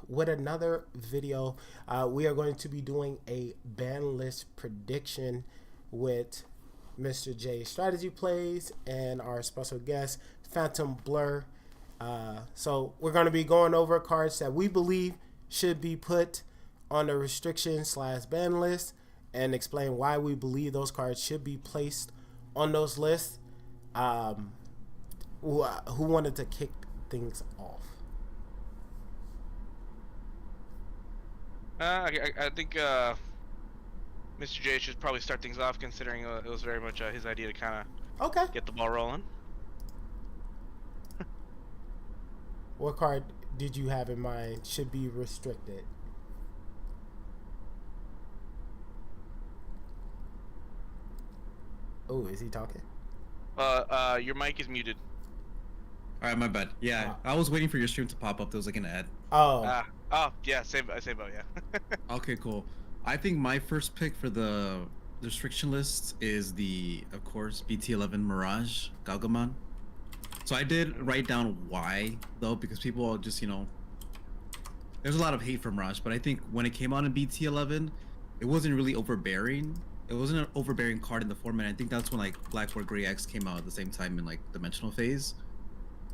with another video. We are going to be doing a ban list prediction with Mr. J Strategy Plays and our special guest, Phantom Blur. So we're going to be going over cards that we believe should be put on the restriction/ban list and explain why we believe those cards should be placed on those lists. Who wanted to kick things off? I think Mr. J should probably start things off, considering it was very much his idea to kind Okay. of get the ball rolling. What card did you have in mind should be restricted? Oh, is he talking? Your mic is muted. All right, my bad. Yeah, I was waiting for your stream to pop up. There was like an ad. Oh. Yeah, same boat, yeah. Okay, cool. I think my first pick for the restriction list is of course, BT11 Mirage Galgamon. So I did write down why, though, because people are just, there's a lot of hate for Mirage, but I think when it came out in BT11, it wasn't really overbearing. It wasn't an overbearing card in the format. I think that's when like Black Gray X came out at the same time in like Dimensional Phase.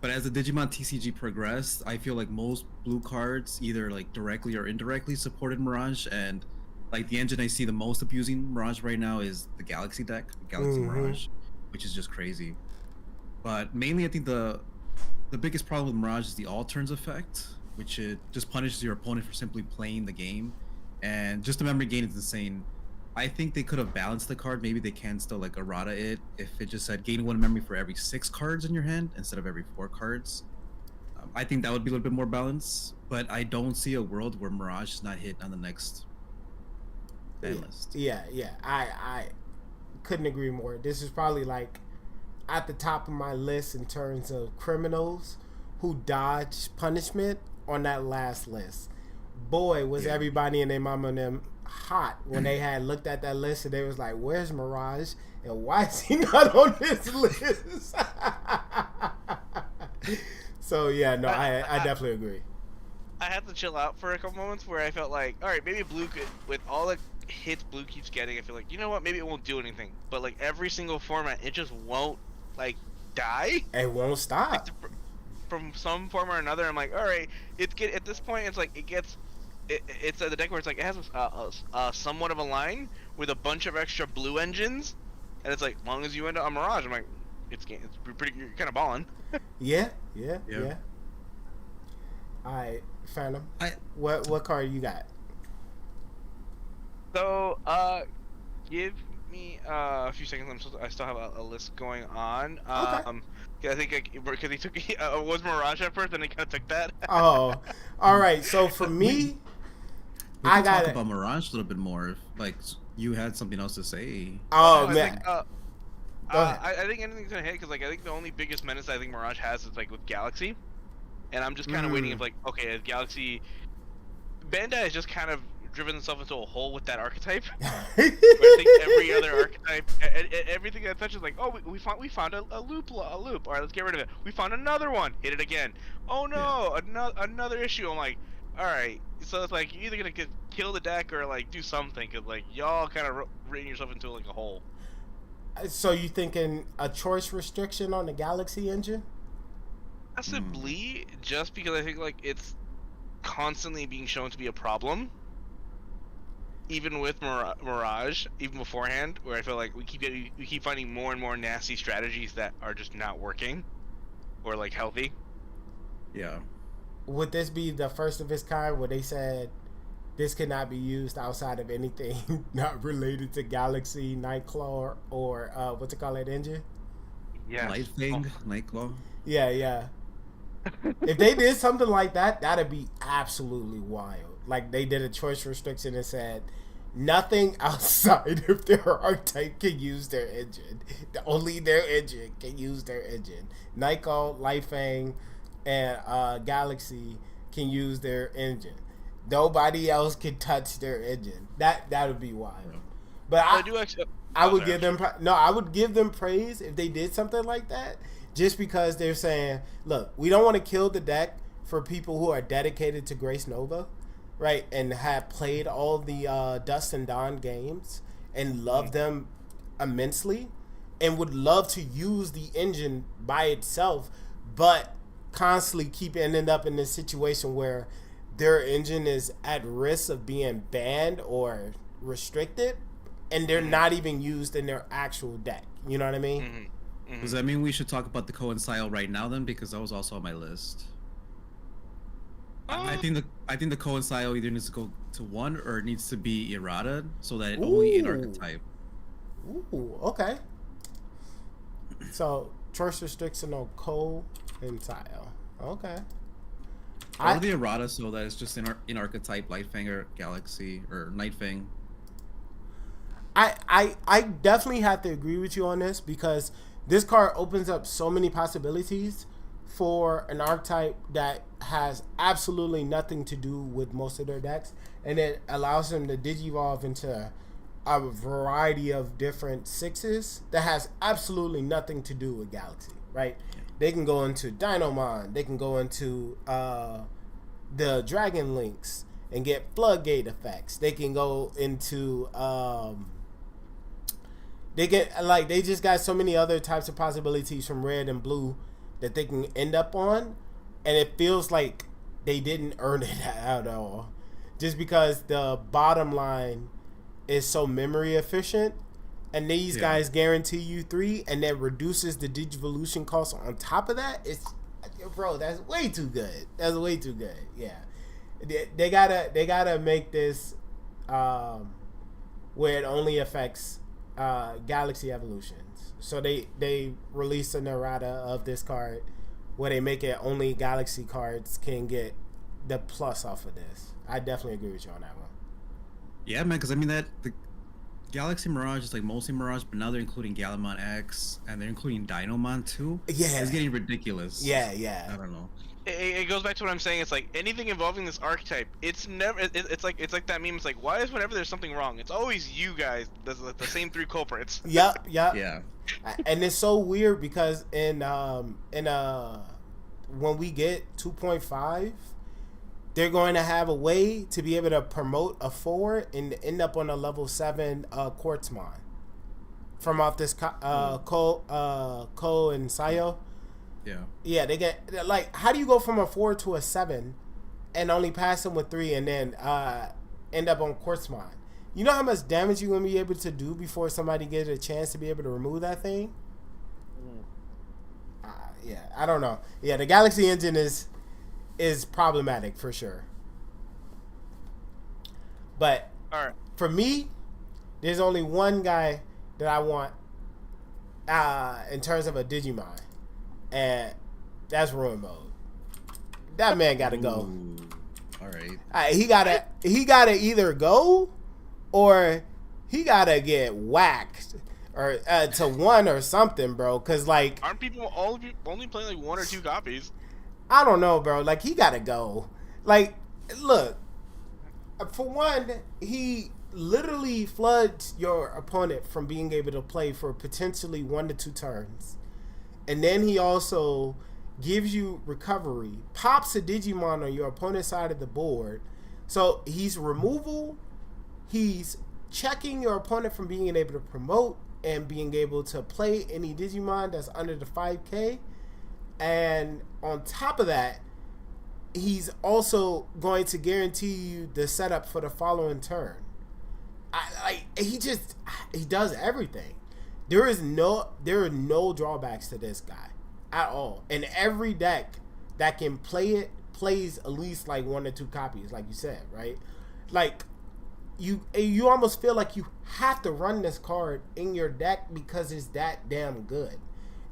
But as the Digimon TCG progressed, I feel like most blue cards either like directly or indirectly supported Mirage, and like the engine I see the most abusing Mirage right now is the Galaxy deck, Galaxy Mirage, which is just crazy. But mainly I think the biggest problem with Mirage is the all turns effect, which it just punishes your opponent for simply playing the game, and just the memory gain is insane. I think they could have balanced the card. Maybe they can still like errata it if it just said gain 1 memory for every 6 cards in your hand instead of every 4 cards. I think that would be a little bit more balanced, but I don't see a world where Mirage is not hit on the next ban list. Yeah. I couldn't agree more. This is probably like at the top of my list in terms of criminals who dodge punishment on that last list. Boy, was everybody and their mama and them hot when they had looked at that list and they was like, where's Mirage and why is he not on this list? So yeah, no, I definitely agree. I had to chill out for a couple moments where I felt like, all right, maybe blue could, with all the hits blue keeps getting, I feel like, you know what, maybe it won't do anything. But like every single format, it just won't like die. It won't stop. Like, from some form or another, I'm like, all right, at this point, it's like it's the deck where it's like it has a somewhat of a line with a bunch of extra blue engines, and it's like, as long as you end up on Mirage, I'm like, it's pretty, you're kind of balling. Yeah. All right, Phantom. What card you got? So, give me a few seconds. I still have a list going on. Okay. I think because he took was Mirage at first, and he kind of took that. Oh, all right. So for me, I got talk about Mirage a little bit more. If like you had something else to say. Oh no, man. I think anything's gonna hit because like I think the only biggest menace I think Mirage has is like with Galaxy, and I'm just kind of waiting if like, okay, Galaxy, Bandai has just kind of driven themselves into a hole with that archetype. Where I think every other archetype, everything that touches, like, oh, we found a loop. All right, let's get rid of it. We found another one. Hit it again. Oh no, another issue. I'm like, all right. So it's like you're either gonna kill the deck or like do something, cause like y'all kind of written yourself into like a hole. So you thinking a choice restriction on the Galaxy engine? Possibly, just because I think like it's constantly being shown to be a problem. Even with Mirage, even beforehand, where I feel like we keep finding more and more nasty strategies that are just not working, or like healthy. Yeah. Would this be the first of its kind where they said this cannot be used outside of anything not related to Galaxy, Nightclaw, or what's it called, that engine? Yeah. Lightning, Nightclaw. Yeah. If they did something like that, that'd be absolutely wild. Like they did a choice restriction and said nothing outside of their archetype can use their engine. Only their engine can use their engine. Nightcall, Lightfang, and Galaxy can use their engine. Nobody else can touch their engine. That would be wild. But I would give them I would give them praise if they did something like that. Just because they're saying, look, we don't want to kill the deck for people who are dedicated to Grace Nova, right, and have played all the Dust and Dawn games and love them immensely, and would love to use the engine by itself, but constantly keep ending up in this situation where their engine is at risk of being banned or restricted, and they're not even used in their actual deck. You know what I mean? Does that mean we should talk about the coincile right now then? Because that was also on my list. I think the coincile either needs to go to 1 or it needs to be errata so that it only in archetype. Ooh, okay. So choice restriction on coincile. Okay. Or the errata so that it's just in archetype Lightfang or Galaxy or Nightfang. I definitely have to agree with you on this because this card opens up so many possibilities for an archetype that has absolutely nothing to do with most of their decks, and it allows them to digivolve into a variety of different 6s that has absolutely nothing to do with Galaxy, right? They can go into Dynamon, they can go into the Dragon Links and get floodgate effects. They can go into they just got so many other types of possibilities from red and blue that they can end up on, and it feels like they didn't earn it at all, just because the bottom line is so memory efficient, and these guys guarantee you 3, and that reduces the Digivolution cost on top of that. It's, bro, that's way too good. That's way too good. Yeah, they gotta make this where it only affects Galaxy evolutions. So they release an errata of this card where they make it only Galaxy cards can get the plus off of this. I definitely agree with you on that one. Yeah, man, because I mean that the Galaxy Mirage is like mostly Mirage, but now they're including Galamon X and they're including Dynamon too. Yeah, it's getting ridiculous. Yeah. I don't know. It goes back to what I'm saying. It's like anything involving this archetype. It's never. It's like that meme. It's like, why is whenever there's something wrong, it's always you guys. There's the same 3 culprits. Yep. Yeah. And it's so weird because in when we get 2.5, they're going to have a way to be able to promote a 4 and end up on a level 7 Quartzmon from off this Ko and Sayo. Yeah, they get, like, how do you go from a 4 to a 7 and only pass them with 3 and then end up on Quartzmon? You know how much damage you're going to be able to do before somebody gets a chance to be able to remove that thing? Yeah, I don't know. Yeah, the Galaxy engine is problematic for sure. But for me, there's only one guy that I want in terms of a Digimon, and that's Ruin Mode. That man gotta go. All right. He gotta either go or he gotta get whacked or to 1 or something, bro. Cause like, aren't people only playing like 1 or 2 copies? I don't know, bro. Like, he gotta go. Like, look, for one, he literally floods your opponent from being able to play for potentially 1 to 2 turns. And then he also gives you recovery, pops a Digimon on your opponent's side of the board. So he's removal, he's checking your opponent from being able to promote and being able to play any Digimon that's under the 5K. And on top of that, he's also going to guarantee you the setup for the following turn. He does everything. There are no drawbacks to this guy at all. And every deck that can play it plays at least like 1 or 2 copies, like you said, right? Like, you almost feel like you have to run this card in your deck because it's that damn good.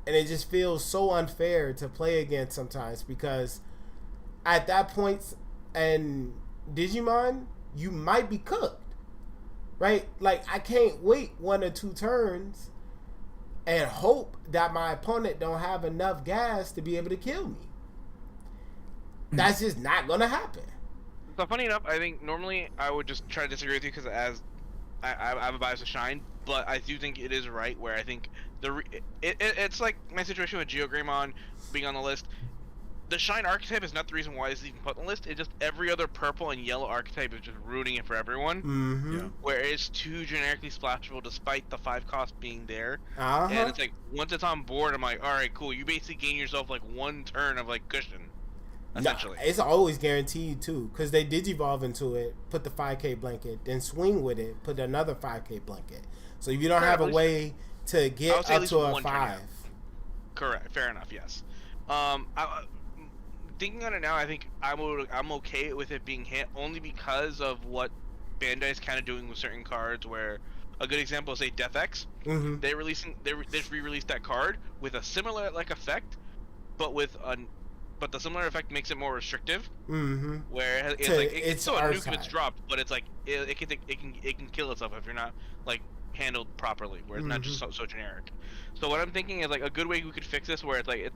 And it just feels so unfair to play against sometimes because at that point in Digimon, you might be cooked, right? Like, I can't wait 1 or 2 turns and hope that my opponent don't have enough gas to be able to kill me. That's just not going to happen. So funny enough, I think normally I would just try to disagree with you because as I have a bias to Shine, but I do think it is right where I think it's like my situation with Geogreymon being on the list. the Shine archetype is not the reason why this is even put on the list. It's just every other purple and yellow archetype is just ruining it for everyone. Mm-hmm. Yeah. Where it's too generically splashable despite the 5 cost being there. Uh-huh. And it's like, once it's on board, I'm like, alright, cool. You basically gain yourself like 1 turn of like cushion. Essentially. No, it's always guaranteed too, because they digivolve into it, put the 5k blanket, then swing with it, put another 5k blanket. So you don't have a way to get up to a 5. Correct. Fair enough. Yes. Thinking on it now, I think I'm okay with it being hit only because of what Bandai's kind of doing with certain cards. Where a good example is, say, Death X. Mm-hmm. They just re-released that card with a similar like effect, but the similar effect makes it more restrictive. Mm-hmm. Where it's still a nuke if it's dropped, but it's like it can kill itself if you're not like handled properly. Where it's not just so generic. So what I'm thinking is like a good way we could fix this, where it's like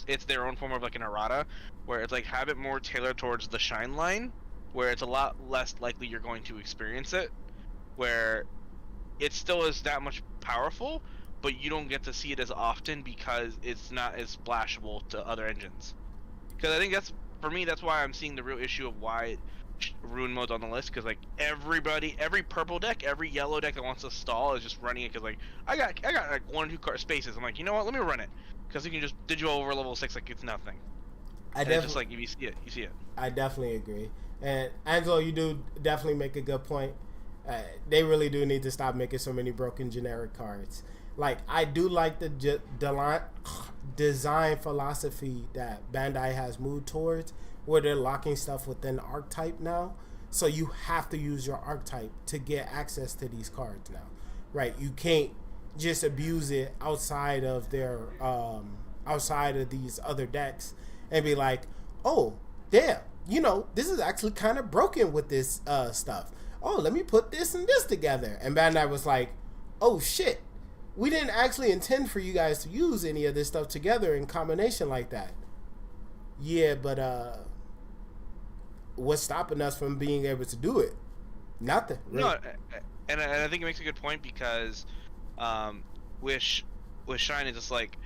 it's their own form of like an errata, where it's like have it more tailored towards the Shine line, where it's a lot less likely you're going to experience it, where it still is that much powerful, but you don't get to see it as often because it's not as splashable to other engines. Because I think that's why I'm seeing the real issue of why Ruin Mode's on the list, because like every purple deck, every yellow deck that wants to stall is just running it because like I got like 1 or 2 card spaces. I'm like, you know what, let me run it, because you can just digital over level 6 like it's nothing. It's just like if you see it, you see it. I definitely agree. And Angelo, you do definitely make a good point. They really do need to stop making so many broken generic cards. Like, I do like the design philosophy that Bandai has moved towards, where they're locking stuff within archetype now. So you have to use your archetype to get access to these cards now, right? You can't just abuse it outside of their outside of these other decks and be like, oh, damn, this is actually kind of broken with this stuff. Oh, let me put this and this together. And Bandai was like, oh shit, we didn't actually intend for you guys to use any of this stuff together in combination like that. Yeah, but what's stopping us from being able to do it? Nothing. Really. No, and I think it makes a good point, because with Shine, it's just like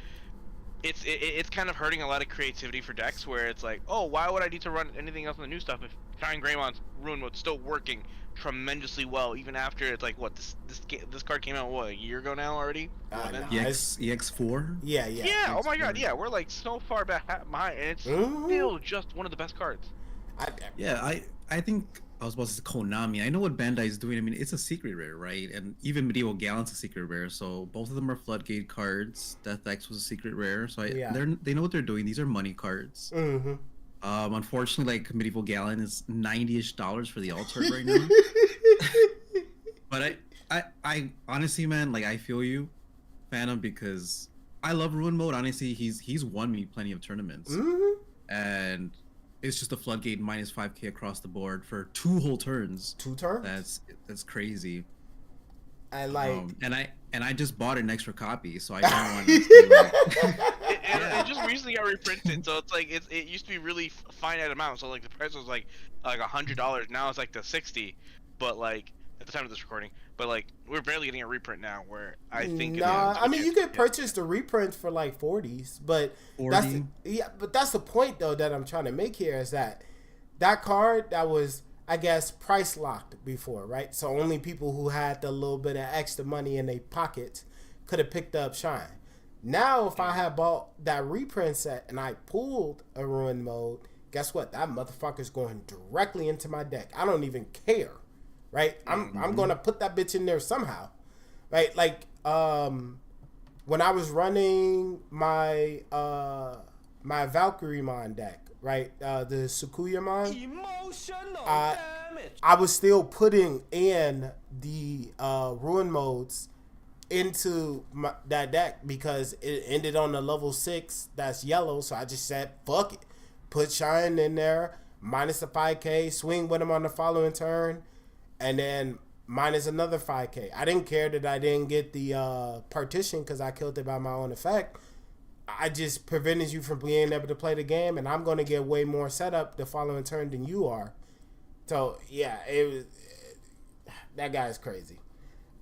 it's kind of hurting a lot of creativity for decks, where it's like, oh, why would I need to run anything else in the new stuff if Shine Greymon's Ruin Mode's still working tremendously well, even after it's like, what, this card came out a year ago now already? EX4? Yeah. Oh my god, yeah, we're like so far behind, and it's still just one of the best cards. I think I was about to say Konami. I know what Bandai is doing. I mean, it's a secret rare, right? And even Medieval Gallant's a secret rare. So both of them are floodgate cards. Death X was a secret rare. So they know what they're doing. These are money cards. Mm-hmm. Unfortunately, like Medieval Gallant is $90-ish for the altar right now. But I honestly, man, like I feel you, Phantom, because I love Ruin Mode. Honestly, he's won me plenty of tournaments, and it's just a floodgate minus 5k across the board for 2 whole turns. 2 turns? That's crazy. I like, and I just bought an extra copy, so I don't want to. It just recently got reprinted, so it's like it used to be really finite amount. So like the price was like $100. Now it's like the 60, but like at the time of this recording. But like we're barely getting a reprint now. Where I think I mean you could purchase the reprints for like 40s, but 40? that's the point though that I'm trying to make here, is that card that was, I guess, price locked before, right? So only people who had the little bit of extra money in their pockets could have picked up Shine. Now, if I had bought that reprint set and I pulled a Ruin Mode, guess what? That motherfucker's going directly into my deck. I don't even care, right? I'm gonna put that bitch in there somehow, right? Like when I was running my my Valkyremon deck, right? The Sukuyamon. Emotional damage. I was still putting in the Ruin Modes into that deck because it ended on the level 6 that's yellow, so I just said fuck it, put Shine in there, minus the 5k, swing with him on the following turn, and then minus another 5k. I didn't care that I didn't get the partition because I killed it by my own effect. I just prevented you from being able to play the game, and I'm going to get way more setup the following turn than you are. So yeah, that guy is crazy.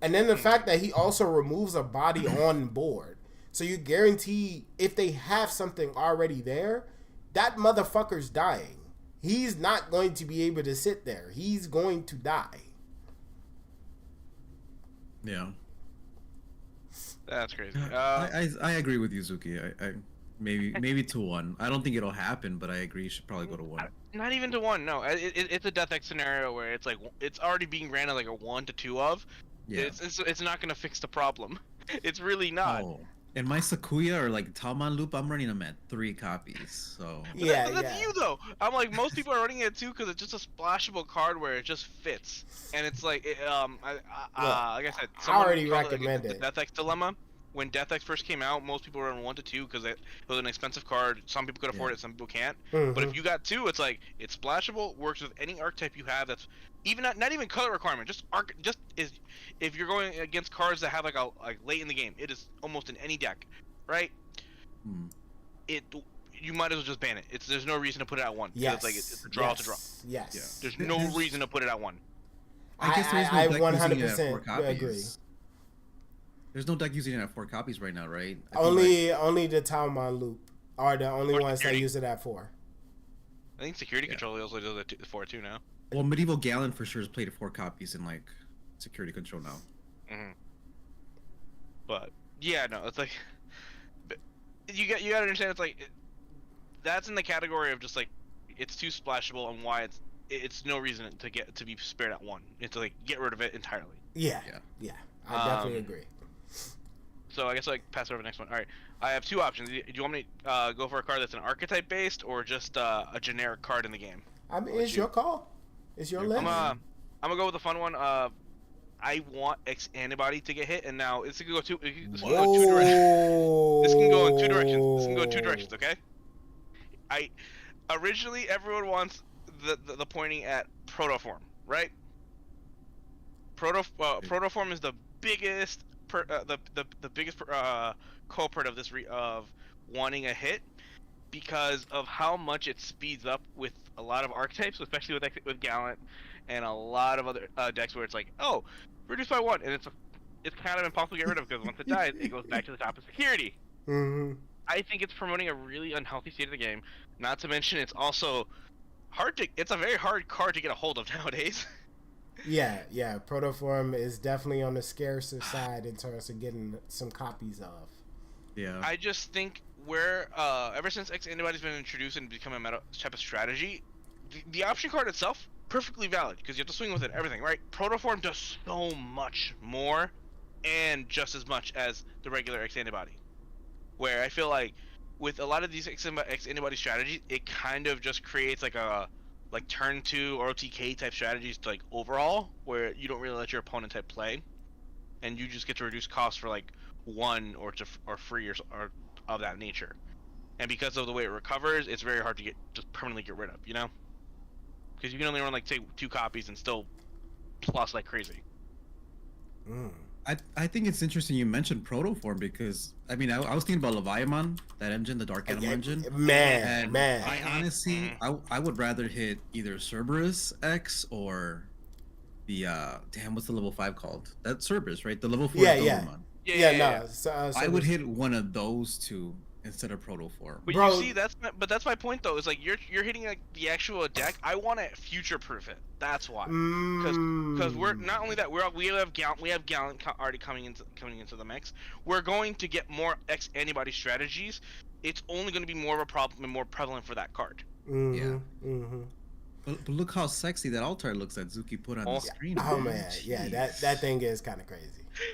And then the fact that he also removes a body on board. So you guarantee if they have something already there, that motherfucker's dying. He's not going to be able to sit there. He's going to die. Yeah. That's crazy. I agree with you, Zuki. I maybe to 1. I don't think it'll happen, but I agree. You should probably go to 1. Not even to 1. No, it's a Death X scenario where it's like it's already being granted like a 1 to 2 of. Yeah. It's not gonna fix the problem. It's really not. Oh. In my Sakuya or like Talman loop, I'm running them at 3 copies. So That's you though. I'm like most people are running it too because it's just a splashable card where it just fits, and it's like like I said, I already recommend the Death X dilemma. When Death X first came out, most people were on 1 to 2 because it was an expensive card. Some people could afford it, some people can't. Mm-hmm. But if you got 2, it's like it's splashable, works with any archetype you have. That's even not even color requirement. Just is if you're going against cards that have like late in the game, it is almost in any deck, right? You might as well just ban it. There's no reason to put it at 1. Yes. It's like it's a draw to draw. Yes. There's no reason to put it at 1. I guess there's I no deck using it at 4 100% copies. agree. There's no deck using it at 4 copies right now, right? Only the Talmon loop are the only Or ones that security. use it at 4. I think Security Control also does it for 2 now. Well, Medieval Gallon for sure has played at 4 copies in like Security Control now. Mm-hmm. But yeah, no, it's like you gotta understand. It's like that's in the category of just like it's too splashable and why it's no reason to be spared at 1. It's like get rid of it entirely. Yeah. I definitely agree. So I guess I pass over the next one. All right, I have 2 options. Do you want me to go for a card that's an archetype based or just a generic card in the game? I mean, it's your call. It's your list. I'm gonna go with the fun one. I want X Antibody to get hit, and now this can go two. This can go 2 directions. This can go in 2 directions. This can go 2 directions. Okay. Originally everyone wants the pointing at Protoform, right? Protoform is the biggest the biggest culprit of this of wanting a hit because of how much it speeds up with a lot of archetypes, especially with Gallant and a lot of other decks where it's like, oh, reduce by 1, and it's kind of impossible to get rid of because once it dies, it goes back to the top of security. Mm-hmm. I think it's promoting a really unhealthy state of the game. Not to mention, it's also it's a very hard card to get a hold of nowadays. Yeah. Protoform is definitely on the scarcer side in terms of getting some copies of. Yeah. I just think where ever since X Antibody's been introduced and become a meta type of strategy, the option card itself perfectly valid because you have to swing with it, everything, right? Protoform does so much more and just as much as the regular X Antibody. Where I feel like with a lot of these X Antibody strategies, it kind of just creates like a turn 2 or OTK type strategies like overall, where you don't really let your opponent type play, and you just get to reduce costs for like 1 or free or of that nature. And because of the way it recovers, it's very hard to just permanently get rid of, you know? Because you can only run like say 2 copies and still plus like crazy. I think it's interesting you mentioned Protoform because I mean I was thinking about Leviathan, that engine, the Dark Animal engine. Man. I honestly I would rather hit either Cerberus X or the what's the level 5 called? That's Cerberus, right? The level 4 Digimon. Yeah. I would hit one of those 2 instead of Protoform. But you see, that's my point though. Is like you're hitting like the actual deck. I want to future proof it. That's why. Because we're not only that we have Gallant already coming into the mix. We're going to get more X Antibody strategies. It's only going to be more of a problem and more prevalent for that card. But look how sexy that altar looks that Zuki put on the screen. Oh man, yeah, that thing is kind of crazy.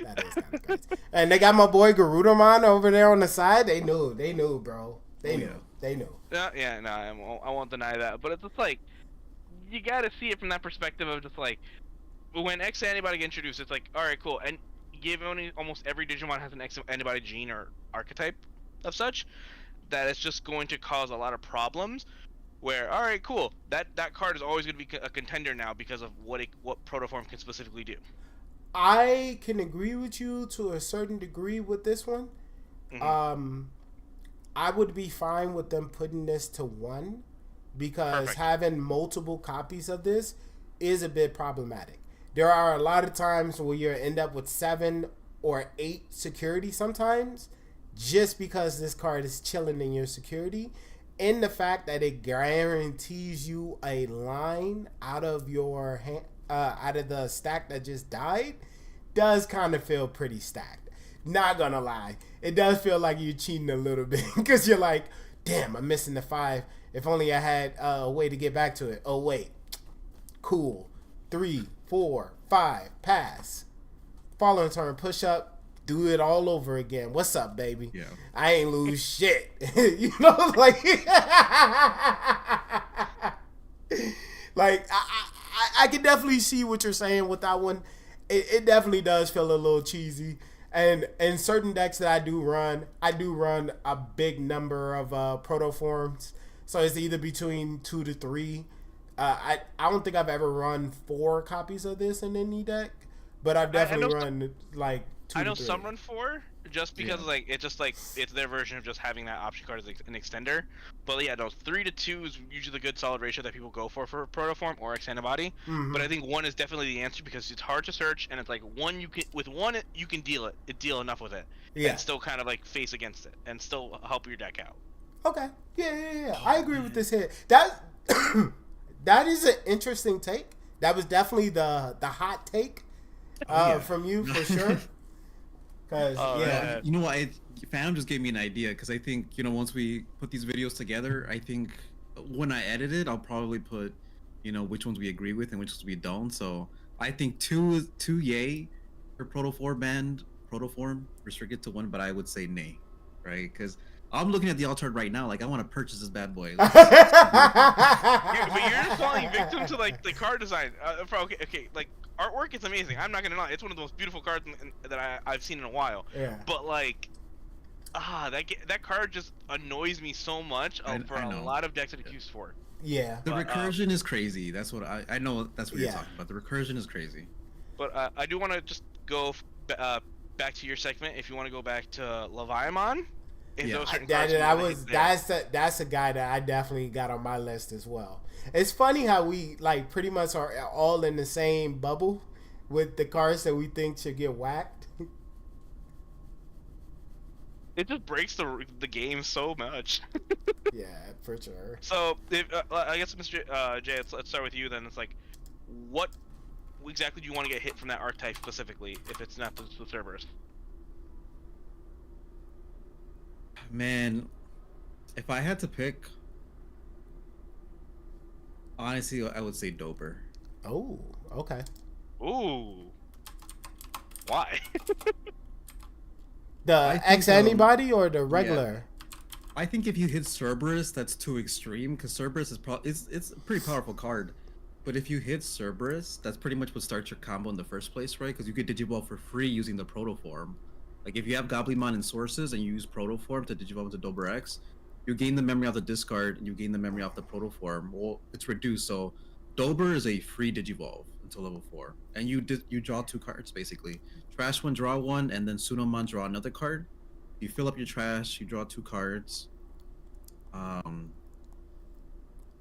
That is kind of crazy. And they got my boy Garudamon over there on the side. They knew, bro. They knew. Yeah, no, I won't deny that. But it's just like you got to see it from that perspective of just like when X Antibody gets introduced, it's like all right, cool, and given almost every Digimon has an X Antibody gene or archetype of such, that it's just going to cause a lot of problems. Where all right, cool, that card is always going to be a contender now because of what Protoform can specifically do. I can agree with you to a certain degree with this one. I would be fine with them putting this to 1 because having multiple copies of this is a bit problematic. There are a lot of times where you end up with 7 or 8 security sometimes just because this card is chilling in your security. in the fact that it guarantees you a line out of your out of the stack that just died, does kind of feel pretty stacked. Not gonna lie, it does feel like you're cheating a little bit because you're like, damn, I'm missing the 5. If only I had a way to get back to it. Oh wait, cool. 3, 4, 5, pass. Following turn, push up, do it all over again. What's up, baby? Yeah. I ain't lose shit. You know, like, like I can definitely see what you're saying with that one. It definitely does feel a little cheesy. And in certain decks that I do run a big number of proto forms. So it's either between 2 to 3. I don't think I've ever run 4 copies of this in any deck, but I've definitely run like 2 I know to 3. some run 4 just because like it's just like it's their version of just having that option card as an extender. But yeah, no, 3 to 2 is usually the good solid ratio that people go for protoform or X antibody. Mm-hmm. But I think 1 is definitely the answer because it's hard to search and it's like 1 you can with 1 you can deal enough with it and still kind of like face against it and still help your deck out. Okay. Yeah. I agree with this hit. That that is an interesting take. That was definitely the hot take from you for sure. Because you know what? Fam just gave me an idea because I think once we put these videos together, I think when I edit it, I'll probably put which ones we agree with and which ones we don't. So I think two yay for protoform restricted to 1, but I would say nay, right? Because I'm looking at the alt chart right now, like I want to purchase this bad boy. Like, but you're just falling victim to like the card design. Okay, like artwork is amazing. I'm not gonna lie, it's one of the most beautiful cards that I've seen in a while. Yeah. But like, that card just annoys me so much for a lot of decks that it's used for. Yeah. The recursion is crazy. That's what I know. That's what you're talking about. The recursion is crazy. But I do want to just go back to your segment. If you want to go back to Leviamon. That's a guy that I definitely got on my list as well. It's funny how we like pretty much are all in the same bubble with the cards that we think should get whacked. It just breaks the game so much. Yeah, for sure. So I guess Mr. Jay, let's start with you then. It's like, what exactly do you want to get hit from that archetype specifically? If it's not the Cerberus. Man, if I had to pick, honestly, I would say Dober. Oh, okay. Ooh. Why? The X antibody or the regular? Yeah. I think if you hit Cerberus, that's too extreme because Cerberus is it's a pretty powerful card. But if you hit Cerberus, that's pretty much what starts your combo in the first place, right? Because you get Digivolve for free using the Protoform. Like if you have Goblimon in sources and you use Protoform to Digivolve into Dober X, you gain the memory off the discard and you gain the memory off the Protoform. Well, it's reduced, so Dober is a free Digivolve until level 4, and you draw 2 cards basically. Trash one, draw 1, and then Sunomon draw another card. You fill up your trash, you draw 2 cards.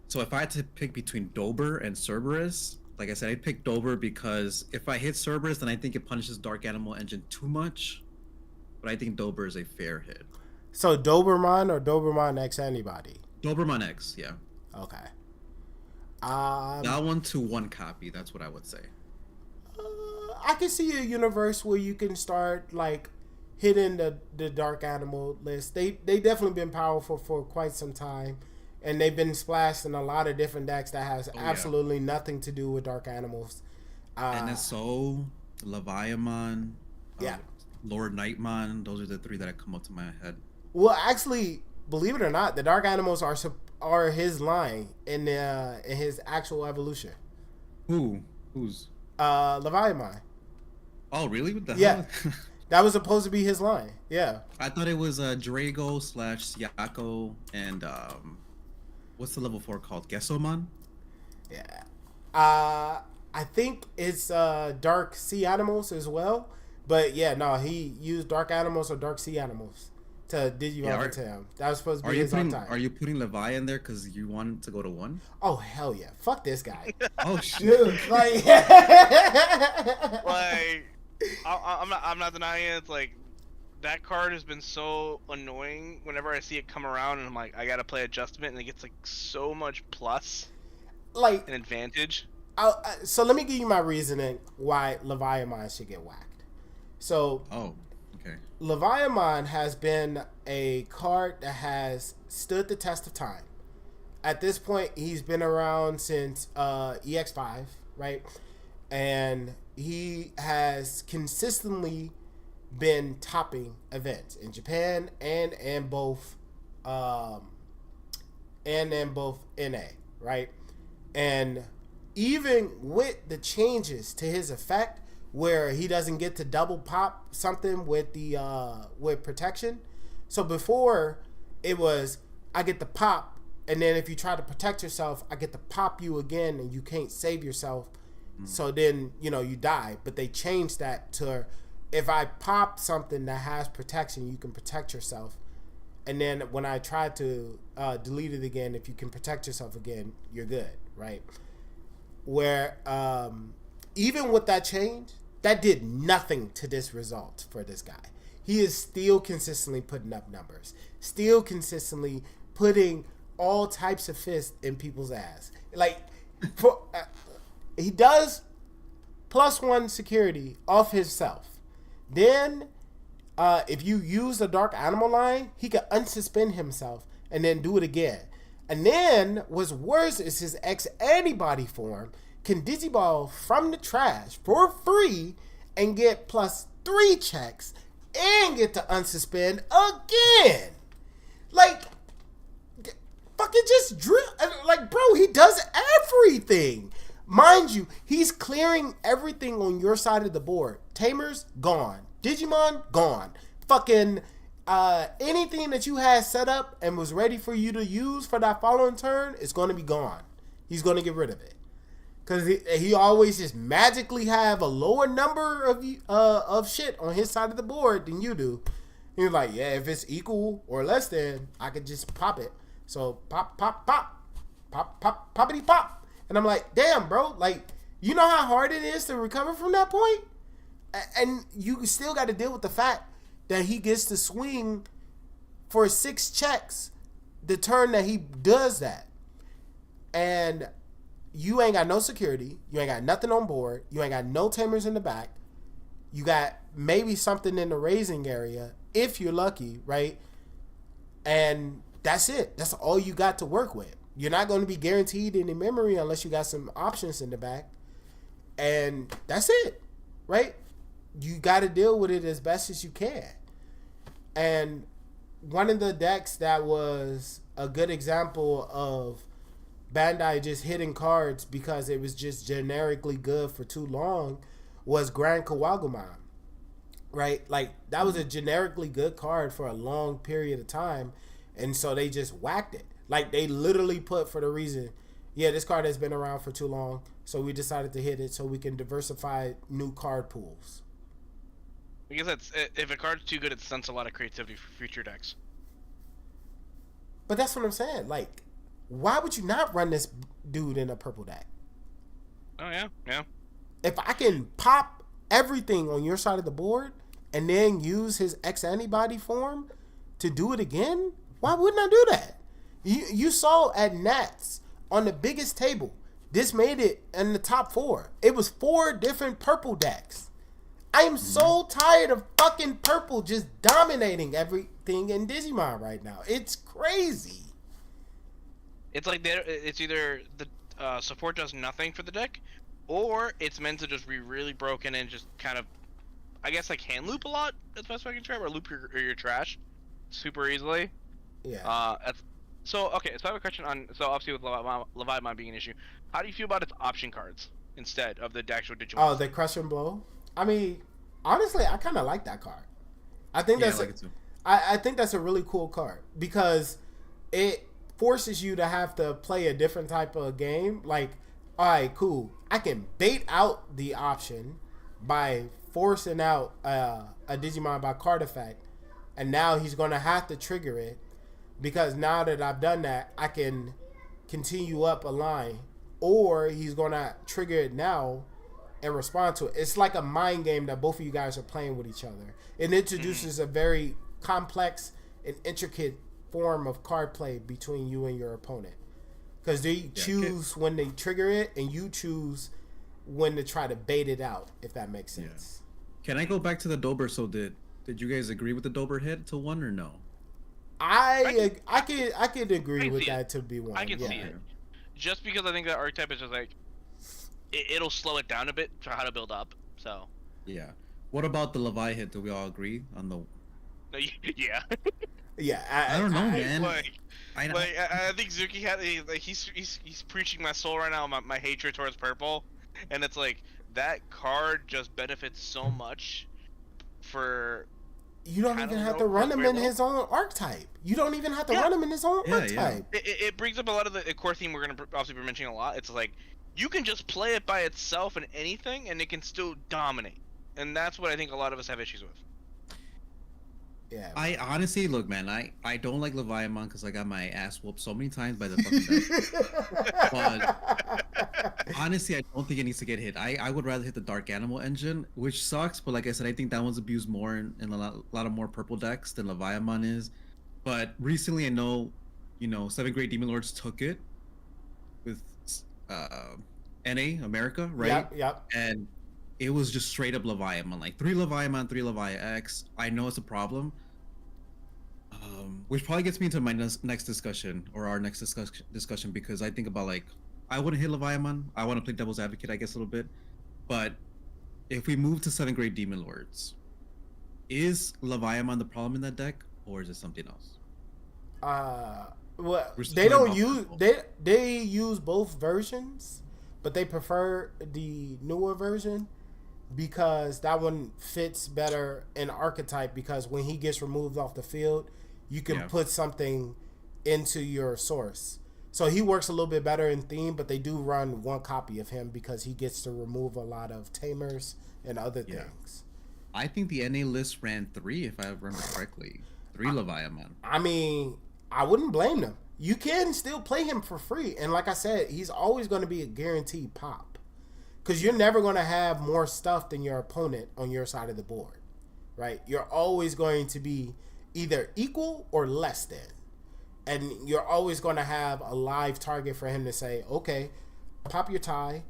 So if I had to pick between Dober and Cerberus, like I said, I'd pick Dober because if I hit Cerberus, then I think it punishes Dark Animal Engine too much. But I think Dober is a fair hit. So Doberman or Doberman X antibody? Doberman X, yeah. Okay. That one to 1 copy. That's what I would say. I can see a universe where you can start like hitting the Dark Animal list. They definitely been powerful for quite some time, and they've been splashed in a lot of different decks that has absolutely nothing to do with Dark Animals. NSO, Leviamon, yeah. Lord Nightmon, those are the 3 that come up to my head. Well, actually, believe it or not, the Dark Animals are his line in his actual evolution. Who's? Leviamon. Oh, really? What the hell? Yeah. That was supposed to be his line. Yeah. I thought it was Drago / Siako and what's the level 4 called? Gesomon? Yeah. I think it's Dark Sea Animals as well. But yeah, no, he used Dark Animals or Dark Sea Animals to Digivolve into him. That was supposed to be his archetype. Are you putting Levi in there because you want to go to 1? Oh, hell yeah. Fuck this guy. Oh, shit. Dude, like... like, I'm not denying it. It's like, that card has been so annoying whenever I see it come around, and I'm like, I gotta play adjustment, and it gets like so much plus Like, an advantage. so let me give you my reasoning why Leviathan should get whacked. So, Oh, okay. Leviathan has been a card that has stood the test of time. At this point, he's been around since EX5, right? And he has consistently been topping events in Japan and in both NA, right? And even with the changes to his effect, where he doesn't get to double pop something with the with protection. So before it was I get the pop, and then if you try to protect yourself, I get to pop you again, and you can't save yourself. So then you die. But they changed that to if I pop something that has protection, you can protect yourself. And then when I try to delete it again, if you can protect yourself again, you're good, right? Where even with that change, that did nothing to this result for this guy. He is still consistently putting up numbers, still consistently putting all types of fists in people's ass. Like, he does +1 security off himself. Then, if you use the Dark Animal line, he can unsuspend himself and then do it again. And then, what's worse is his X-Antibody form can Digiball from the trash for free and get +3 checks and get to unsuspend again. Like, fucking just drill. Like, bro, he does everything. Mind you, he's clearing everything on your side of the board. Tamers, gone. Digimon, gone. Fucking anything that you had set up and was ready for you to use for that following turn is going to be gone. He's going to get rid of it. Because he always just magically have a lower number of shit on his side of the board than you do. He's like, yeah, if it's equal or less than, I could just pop it. So pop, pop, pop. Pop, pop, poppity pop. And I'm like, damn, bro. Like, you know how hard it is to recover from that point? And you still got to deal with the fact that he gets to swing for 6 checks the turn that he does that. And you ain't got no security. You ain't got nothing on board. You ain't got no tamers in the back. You got maybe something in the raising area, if you're lucky, right? And that's it. That's all you got to work with. You're not going to be guaranteed any memory unless you got some options in the back. And that's it, right? You got to deal with it as best as you can. And one of the decks that was a good example of Bandai just hitting cards because it was just generically good for too long was Grand Kawagumon, right? Like, that was a generically good card for a long period of time, and so they just whacked it. Like, they literally put for the reason, yeah, this card has been around for too long, so we decided to hit it so we can diversify new card pools. I guess that's if a card's too good, it stunts a lot of creativity for future decks. But that's what I'm saying. Like, why would you not run this dude in a purple deck? Oh yeah, yeah. If I can pop everything on your side of the board and then use his X-Antibody form to do it again, why wouldn't I do that? You saw at Nats on the biggest table, this made it in the top 4. It was 4 different purple decks. I am so tired of fucking purple just dominating everything in Digimon right now. It's crazy. It's like it's either the support does nothing for the deck, or it's meant to just be really broken and just kind of, I guess, like hand loop a lot. That's the best way I can describe, or loop your trash super easily. Yeah. So okay. So I have a question on. So obviously with Leviathan being an issue, how do you feel about its option cards instead of the actual Digimon? Oh, the Crush and Blow. I mean, honestly, I kind of like that card. I think I like it too. I think that's a really cool card because it forces you to have to play a different type of game. Like, all right, cool. I can bait out the option by forcing out a Digimon by card effect, and now he's going to have to trigger it because now that I've done that, I can continue up a line, or he's going to trigger it now and respond to it. It's like a mind game that both of you guys are playing with each other. It introduces a very complex and intricate form of card play between you and your opponent. Because they choose when they trigger it, and you choose when to try to bait it out, if that makes sense. Can I go back to the Dober? So did you guys agree with the Dober hit to 1 or no? I could agree with that to be 1. I can see it. Just because I think that archetype is just like it'll slow it down a bit for how to build up. So yeah. What about the Levi hit? Do we all agree on the? Yeah. Yeah. I don't know, man. I think Zuki he's preaching my soul right now. My hatred towards purple, and it's like that card just benefits so much for. You don't even have to run him in his own archetype. You don't even have to run him in his own archetype. It brings up a lot of the core theme we're going to obviously be mentioning a lot. It's like, you can just play it by itself in anything, and it can still dominate. And that's what I think a lot of us have issues with. Yeah. I honestly, look, man, I don't like Leviathan because I got my ass whooped so many times by the fucking deck. But honestly, I don't think it needs to get hit. I would rather hit the Dark Animal engine, which sucks. But like I said, I think that one's abused more in a lot of more purple decks than Leviathan is. But recently, I know, 7th Grade Demon Lords took it with NA America, right? Yep. And it was just straight up Leviathan, like 3 Leviathan, 3 Leviathan X. I know it's a problem. Which probably gets me into my next discussion, or our next discussion, because I think about, like, I wouldn't hit Leviathan. I want to play devil's advocate, I guess, a little bit. But if we move to 7th Grade Demon Lords, is Leviathan the problem in that deck, or is it something else? Well, they don't use they use both versions, but they prefer the newer version because that one fits better in archetype, because when he gets removed off the field, you can put something into your source. So he works a little bit better in theme, but they do run 1 copy of him because he gets to remove a lot of tamers and other things. I think the NA list ran 3, if I remember correctly. 3 Leviathan. I mean, I wouldn't blame them. You can still play him for free. And like I said, he's always going to be a guaranteed pop. Because you're never going to have more stuff than your opponent on your side of the board. Right? You're always going to be either equal or less than. And you're always going to have a live target for him to say, okay, pop your tie,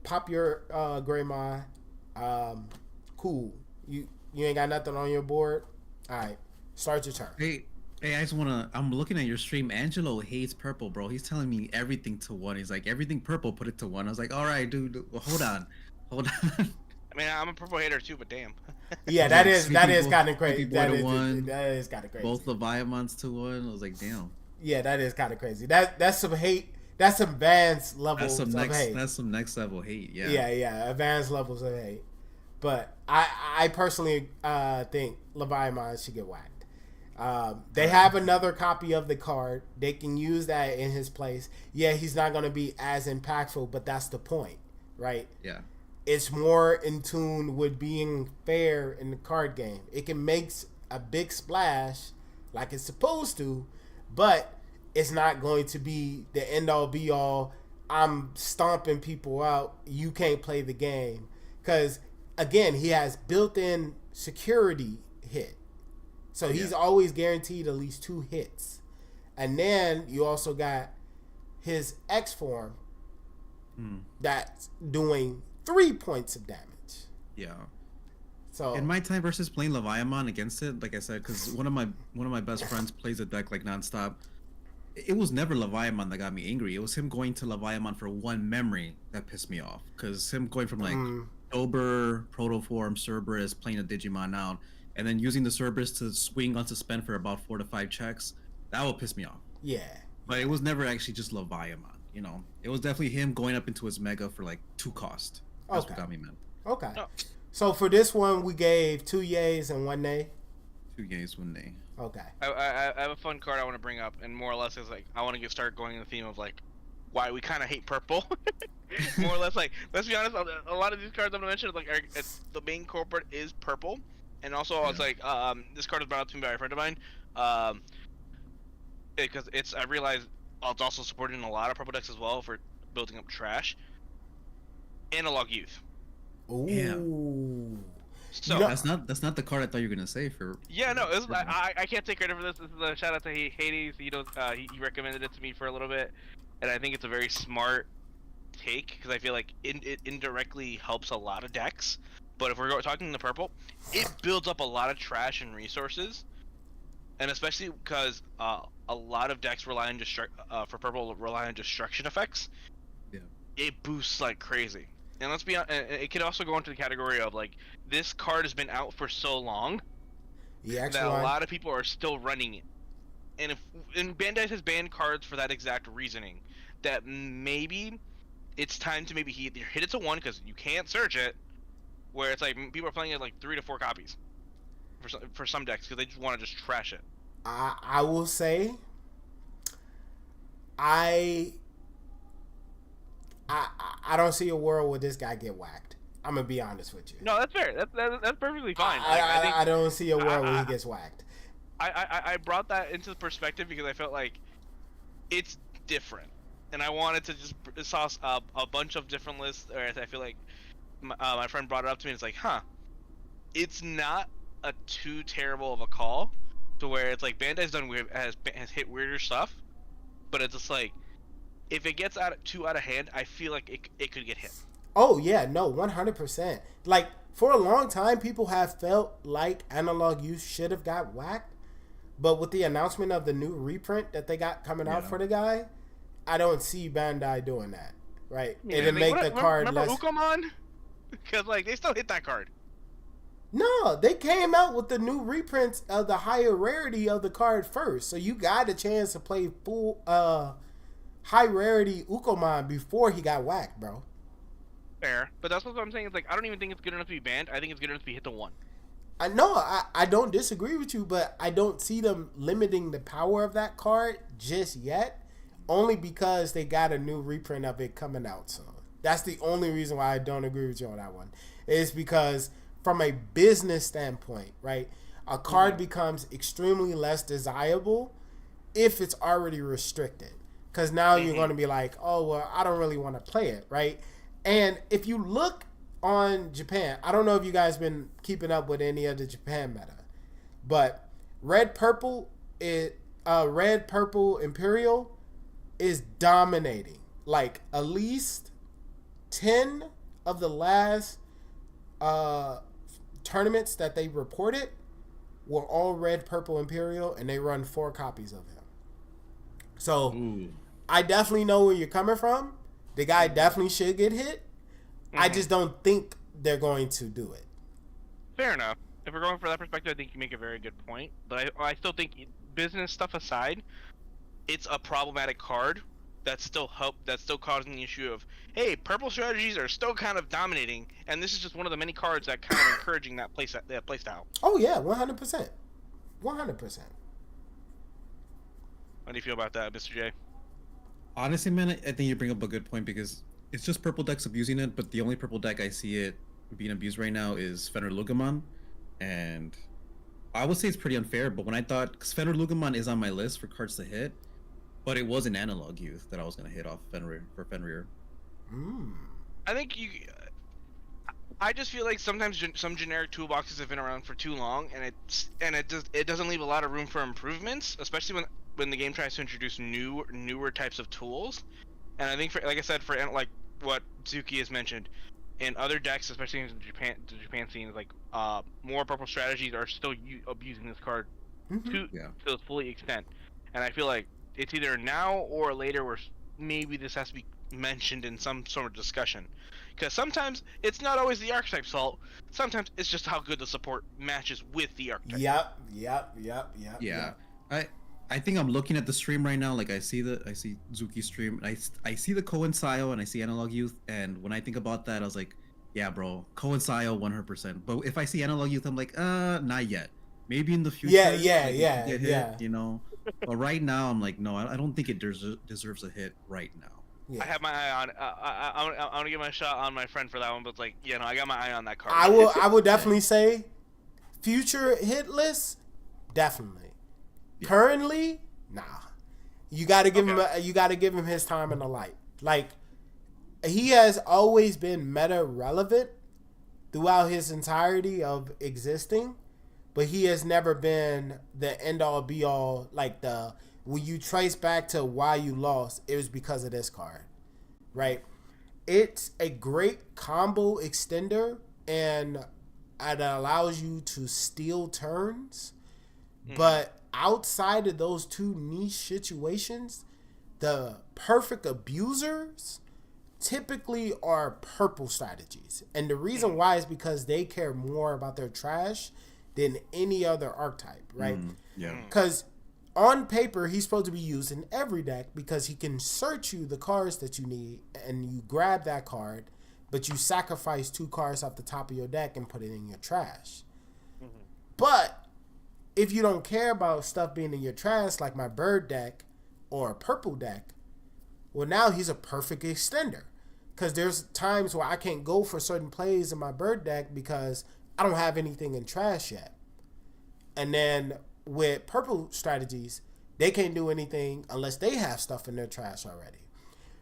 pop your Greymon. Cool. You ain't got nothing on your board? All right. Start your turn. Hey, I just wanna. I'm looking at your stream. Angelo hates purple, bro. He's telling me everything to 1. He's like, everything purple, put it to 1. I was like, all right, dude. Hold on. I mean, I'm a purple hater too, but damn. Yeah, that is kind of crazy. That is kind of crazy. Both Leviathans to 1. I was like, damn. Yeah, that is kind of crazy. That's some hate. That's some advanced levels of hate. That's some next level hate. Yeah. Yeah. Advanced levels of hate. But I personally think Leviathan should get whacked. They have another copy of the card. They can use that in his place. Yeah, he's not going to be as impactful, but that's the point, right? Yeah. It's more in tune with being fair in the card game. It can make a big splash like it's supposed to, but it's not going to be the end-all, be-all. I'm stomping people out. You can't play the game. Because, again, he has built-in security hit. So he's always guaranteed at least 2 hits. And then you also got his X form that's doing 3 points of damage. Yeah. So in my time versus playing Leviathan against it, like I said, because one of my best friends plays a deck like nonstop. It was never Leviathan that got me angry. It was him going to Leviathan for 1 memory that pissed me off. Because him going from like Ober, Protoform, Cerberus, playing a Digimon out, and then using the Cerberus to swing on suspend for about 4 to 5 checks, that would piss me off. Yeah. But it was never actually just Leviathan, It was definitely him going up into his mega for like 2 cost. That's what got me, man. Okay. Oh. So for this one, we gave 2 yays and 1 nay? 2 yays, 1 nay. Okay. I have a fun card I want to bring up, and more or less is like, I want to start going in the theme of like, why we kind of hate purple. More or less, like, let's be honest, a lot of these cards I'm going to mention, like, the main culprit is purple. And also, I was like, this card was brought up to me by a friend of mine, because I realized it's also supported in a lot of purple decks as well for building up trash. Analog Youth. Ooh. So You know, That's not the card I thought you were gonna say for. yeah, no, I can't take credit for this. This is a shout out to Hades. He recommended it to me for a little bit, and I think it's a very smart take because I feel like it indirectly helps a lot of decks. But if we're talking the purple, it builds up a lot of trash and resources, and especially because a lot of decks rely on for purple rely on destruction effects. Yeah. It boosts like crazy. And let's be honest, it could also go into the category of like this card has been out for so long that a lot of people are still running it. And Bandai has banned cards for that exact reasoning, that maybe it's time to maybe either hit it to 1 because you can't search it, where it's like people are playing it like 3 to 4 copies for some decks because they just want to just trash it. I will say, I don't see a world where this guy get whacked. I'm gonna be honest with you. No, that's fair. That's perfectly fine. I don't see a world where he gets whacked. I brought that into perspective because I felt like it's different, and I wanted to just saw a bunch of different lists. Or I feel like my friend brought it up to me. And it's like, it's not a too terrible of a call, to where it's like Bandai's done weird, has hit weirder stuff, but it's just like if it gets too out of hand, I feel like it could get hit. Oh yeah, no, 100%. Like for a long time, people have felt like Analog Youth should have got whacked, but with the announcement of the new reprint that they got coming out for the guy, I don't see Bandai doing that. Right? Yeah, It'll make the card remember less. Ukomon? Because like they still hit that card. No, they came out with the new reprints of the higher rarity of the card first, so you got a chance to play full high rarity Ukomon before he got whacked, bro. Fair, but that's what I'm saying. It's like I don't even think it's good enough to be banned. I think it's good enough to be hit to 1. I know I don't disagree with you, but I don't see them limiting the power of that card just yet, only because they got a new reprint of it coming out soon. That's the only reason why I don't agree with you on that one. Is because from a business standpoint, right, a card becomes extremely less desirable if it's already restricted. Because now you're going to be like, oh, well, I don't really want to play it, right? And if you look on Japan, I don't know if you guys been keeping up with any of the Japan meta, but red purple Imperial is dominating. Like at least 10 of the last tournaments that they reported were all red purple Imperial, and they run 4 copies of him. So I definitely know where you're coming from. The guy definitely should get hit. I just don't think they're going to do it. Fair enough. If we're going for that perspective, I think you make a very good point. But I still think, business stuff aside, it's a problematic card that's still causing the issue of, hey, purple strategies are still kind of dominating, and this is just one of the many cards that kind of encouraging that play style. Oh yeah, 100%, 100%. How do you feel about that, Mr. J? Honestly, man, I think you bring up a good point because it's just purple decks abusing it, but the only purple deck I see it being abused right now is Fenrir Lugamon, and I would say it's pretty unfair, but when I thought, because Fenrir Lugamon is on my list for cards to hit, but it was an Analog Youth that I was going to hit off Fenrir. I think I just feel like sometimes some generic toolboxes have been around for too long, and it doesn't leave a lot of room for improvements, especially when the game tries to introduce newer types of tools. And I think, like I said, for like what Zuki has mentioned, in other decks, especially in the Japan scene, like more purple strategies are still abusing this card to its fully extent. And I feel like it's either now or later where maybe this has to be mentioned in some sort of discussion. Because sometimes it's not always the archetype's fault. Sometimes it's just how good the support matches with the archetype. Yeah. I think I'm looking at the stream right now. Like I see Zuki's stream. I see the Koen Sayo and I see Analog Youth. And when I think about that, I was like, yeah, bro, Koen Sayo 100%. But if I see Analog Youth, I'm like, not yet. Maybe in the future. Yeah. You know. But right now, I'm like, no, I don't think it deserves a hit right now. Yeah. I have my eye on. I want to give my shot on my friend for that one, but it's like, I got my eye on that card. I will definitely say, future hit list, definitely. Yeah. Currently, nah. You got to give him. You got to give him his time in the light. Like, he has always been meta relevant, throughout his entirety of existing, but he has never been the end all be all. Like when you trace back to why you lost, it was because of this card, right? It's a great combo extender, and it allows you to steal turns. But outside of those two niche situations, the perfect abusers typically are purple strategies. And the reason why is because they care more about their trash than any other archetype, right? Yeah. Because on paper, he's supposed to be used in every deck because he can search you the cards that you need and you grab that card, but you sacrifice 2 cards off the top of your deck and put it in your trash. But if you don't care about stuff being in your trash, like my bird deck or a purple deck, well, now he's a perfect extender. Because there's times where I can't go for certain plays in my bird deck because I don't have anything in trash yet. And then with purple strategies, they can't do anything unless they have stuff in their trash already.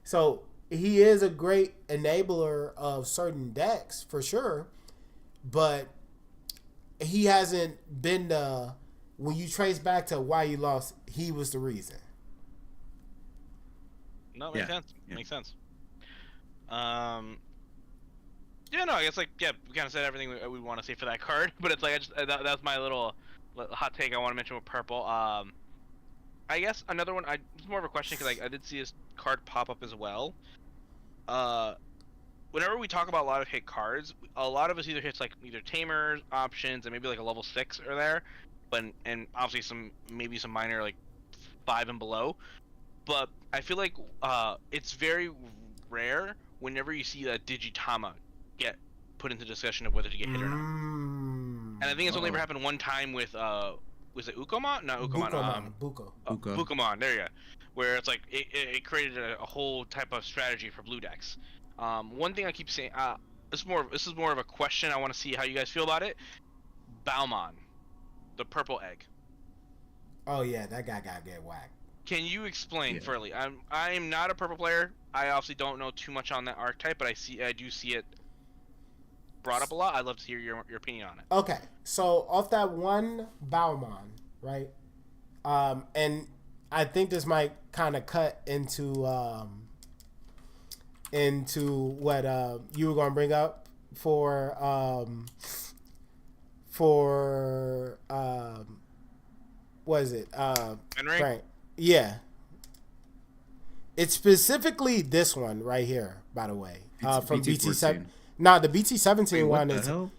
So he is a great enabler of certain decks for sure, but he hasn't been when you trace back to why you lost, he was the reason. No, makes sense. Yeah. Makes sense. Yeah, no, I guess we kind of said everything we want to say for that card, but it's like that's my little hot take I want to mention with purple. I guess another one. It's more of a question because I did see this card pop up as well. Whenever we talk about a lot of hit cards, a lot of us either hits like either tamers options and maybe like a level 6 or there, and obviously maybe some minor like 5 and below. But I feel like it's very rare whenever you see a Digitama get put into discussion of whether to get hit or not. And I think it's only ever happened one time with was it Ukomon? Not Ukomon. Bukomon. There you go. Where it's like it created a whole type of strategy for blue decks. One thing I keep saying, this is more of a question. I want to see how you guys feel about it. Balmon, the purple egg. Oh yeah, that guy gotta get whacked. Can you explain, Furley? I'm not a purple player. I obviously don't know too much on that archetype, but I do see it brought up a lot. I'd love to hear your opinion on it. Okay, so off that one Balmon, right? And I think this might kind of cut into what you were going to bring up for what is it? Henry? Frank. Yeah. It's specifically this one right here, by the way. From BT7. Nah, the BT17 one is the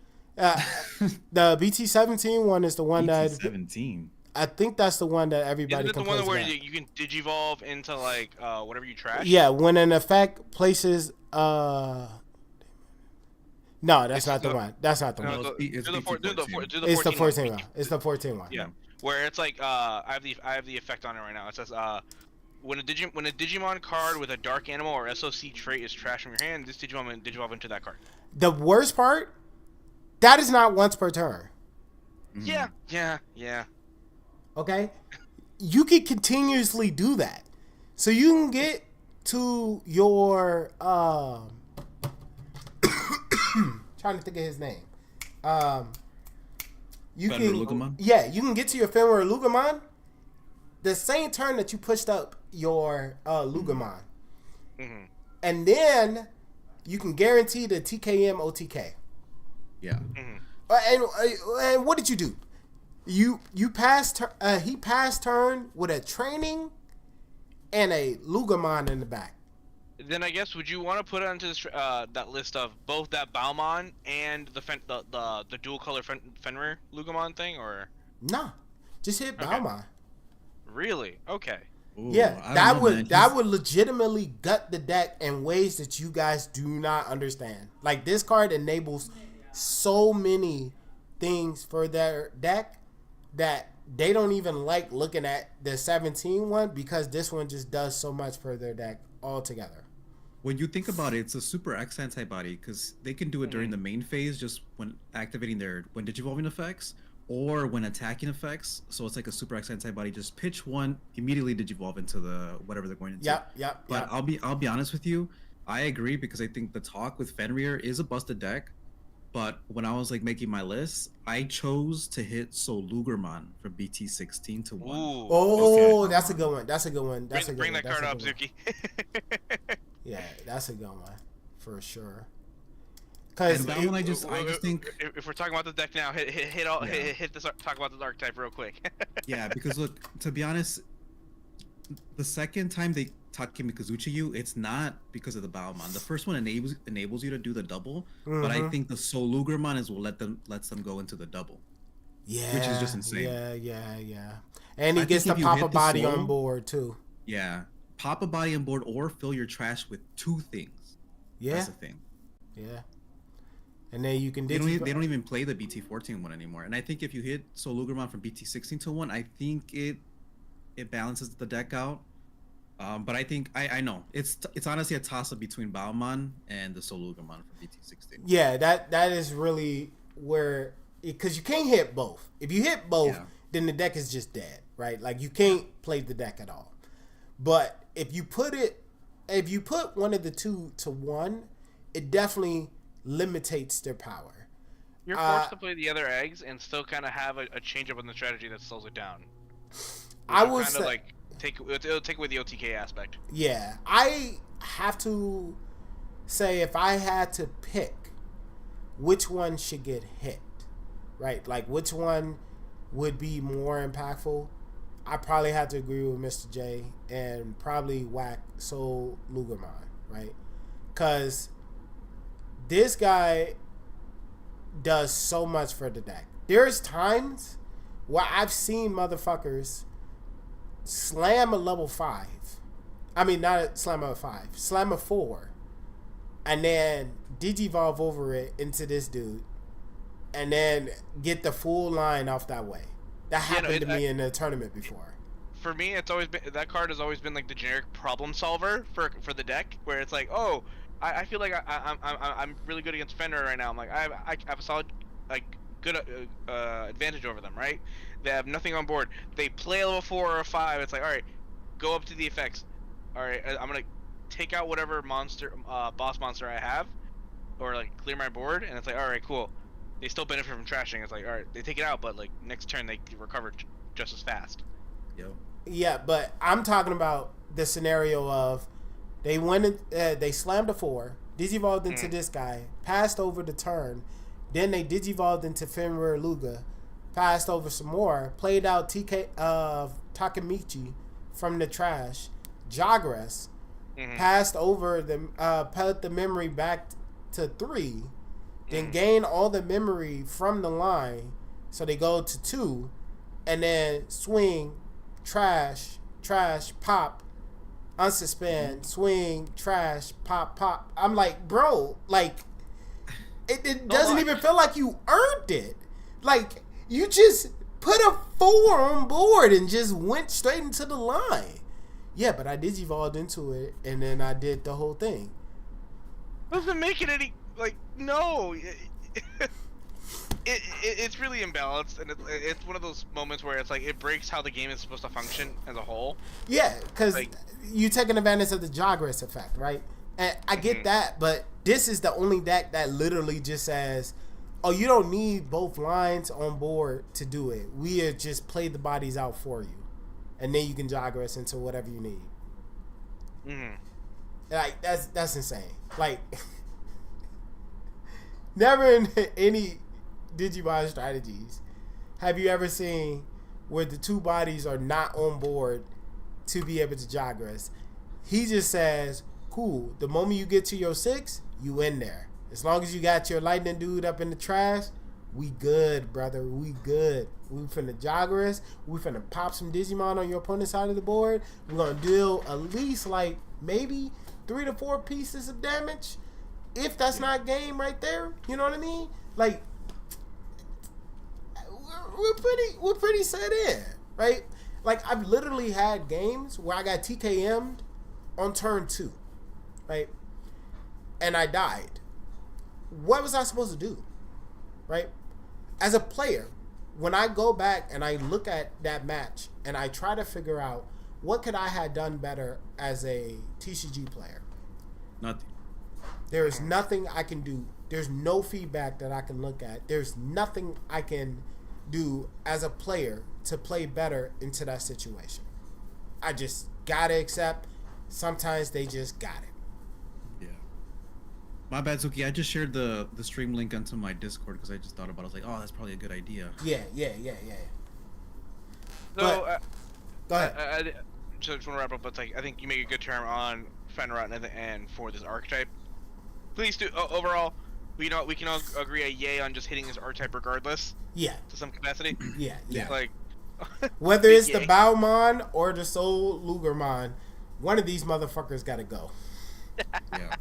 BT17 one is the one BT17. I think that's the one that everybody complains about. Is it the one where about. you can digivolve into like whatever you trash? Yeah, when an effect places no, that's not the one. That's not the one. It's the 14 one. It's the 14 one. Yeah. Where it's like I have the effect on it right now. It says when a Digimon card with a dark animal or SOC trait is trashed from your hand, this Digimon will digivolve into that card. The worst part, that is not once per turn. Yeah. Okay? You can continuously do that. So you can get to your trying to think of his name. You can get to your Fenrir Lugamon the same turn that you pushed up your Lugamon. Mm-hmm. And then you can guarantee the TKM OTK. Yeah. Mm-hmm. And what did you do? You passed. He passed turn with a training and a Lugamon in the back. Then I guess would you want to put it onto this, that list of both that Balmon and the dual color Fenrir Lugamon thing, or no? Just hit Balmon. Really? Okay. Ooh, yeah, that would legitimately gut the deck in ways that you guys do not understand. Like, this card enables so many things for their deck that they don't even like looking at the 17 one because this one just does so much for their deck altogether. When you think about it, it's a super X antibody because they can do it during the main phase, just when activating when digivolving effects, or when attacking effects. So it's like a super X antibody. Just pitch one, immediately digivolve into the whatever they're going into. Yep. But I'll be honest with you, I agree because I think the talk with Fenrir is a busted deck, But when I was like making my list, I chose to hit Solugerman from BT16 to 1. Ooh. Oh, okay. that's a good one. That's a good one. That's a good Bring one. that That's card a up, good one. Zuki. Yeah, that's a good one for sure. And Because that one, I just think, if we're talking about the deck now, Yeah. hit this. Talk about this archetype real quick. yeah, because look, to be honest, the second time they Takemi Kazuchi you, it's not because of the Baoman. The first one enables you to do the double, but I think the Solugerman is what lets them go into the double. yeah, which is just insane. Yeah. And he I gets think to if you pop hit a the body soul- on board too. Yeah, pop a body on board or fill your trash with 2 things. Yeah, That's the thing. yeah. And then you can They don't even play the BT14 one anymore. And I think if you hit Solugerman from BT16 to 1, I think it balances the deck out. But I think I know it's honestly a toss up between Baoman and the Solugerman from BT16. Yeah, that is really where, because you can't hit both. If you hit both, Yeah. then the deck is just dead, right? Like you can't play the deck at all. But if you put one of the two to 1, it definitely limitates their power. You're forced to play the other eggs and still kind of have a change up in the strategy that slows it down. I will would kind say, of like it'll take away the OTK aspect. yeah, I have to say if I had to pick which one should get hit, right? Like which one would be more impactful, I probably have to agree with Mr. J and probably whack Soul Lugerman, right? Because this guy does so much for the deck. There's times where I've seen motherfuckers slam a level 5. I mean, not a slam a 5, slam a 4, and then digivolve over it into this dude, and then get the full line off that way. That happened to me in a tournament before. For me, it's always been that card has always been like the generic problem solver for the deck, where it's like, oh, I feel like I'm really good against Fenrir right now. I'm like I have a solid good advantage over them, right? They have nothing on board. They play a level 4 or a 5. It's like, all right, go up to the effects. All right, I'm gonna take out whatever monster, boss monster I have, or like clear my board, and it's like, all right, cool. They still benefit from trashing. It's like, all right, they take it out, but like next turn they recover just as fast. Yo. Yeah, but I'm talking about the scenario of they they slammed a 4, digivolved into this guy, passed over the turn, then they digivolved into Fenrir Luga, passed over some more, played out Takemichi from the trash, Jagras, passed over put the memory back to 3, then gain all the memory from the line, so they go to 2, and then swing, trash, pop, unsuspend, swing, trash, pop. I'm like, bro, like, it doesn't even feel like you earned it. Like, you just put a 4 on board and just went straight into the line. Yeah, but I digivolved into it, and then I did the whole thing. Doesn't make it any, like, no. It's really imbalanced, and it's one of those moments where it's like it breaks how the game is supposed to function as a whole. Yeah, because like, you're taking advantage of the Jagras effect, right? And I get that, but this is the only deck that literally just says, oh, you don't need both lines on board to do it. We just play the bodies out for you, and then you can Jagras into whatever you need. Like, that's insane. Like, never in any Digimon strategies have you ever seen where the 2 bodies are not on board to be able to Jagras. He just says, cool, the moment you get to your 6, you in there. As long as you got your lightning dude up in the trash, we good, brother. We good. We finna Jagras. We finna pop some Digimon on your opponent's side of the board. We're gonna deal at least like maybe 3 to 4 pieces of damage. If that's not game right there, you know what I mean? Like, we're pretty set in, right? Like, I've literally had games where I got TKM'd on turn 2, right? And I died. What was I supposed to do, right? As a player, when I go back and I look at that match and I try to figure out what could I have done better as a TCG player, Nothing. there is nothing I can do There's no feedback that I can look at. There's nothing I can do as a player to play better into that situation. I just gotta accept. Sometimes they just got it. Yeah. My bad, Suki. I just shared the stream link onto my Discord because I just thought about it. I was like, oh, that's probably a good idea. Yeah. So, Go ahead. I just want to wrap up, but I think you make a good term on Fenrir and for this archetype. Please do. Overall, we can all agree a yay on just hitting this archetype regardless. Yeah. To some capacity. Yeah. Like, whether it's the Baumon or the Soul Lugermon, one of these motherfuckers gotta go. Yeah.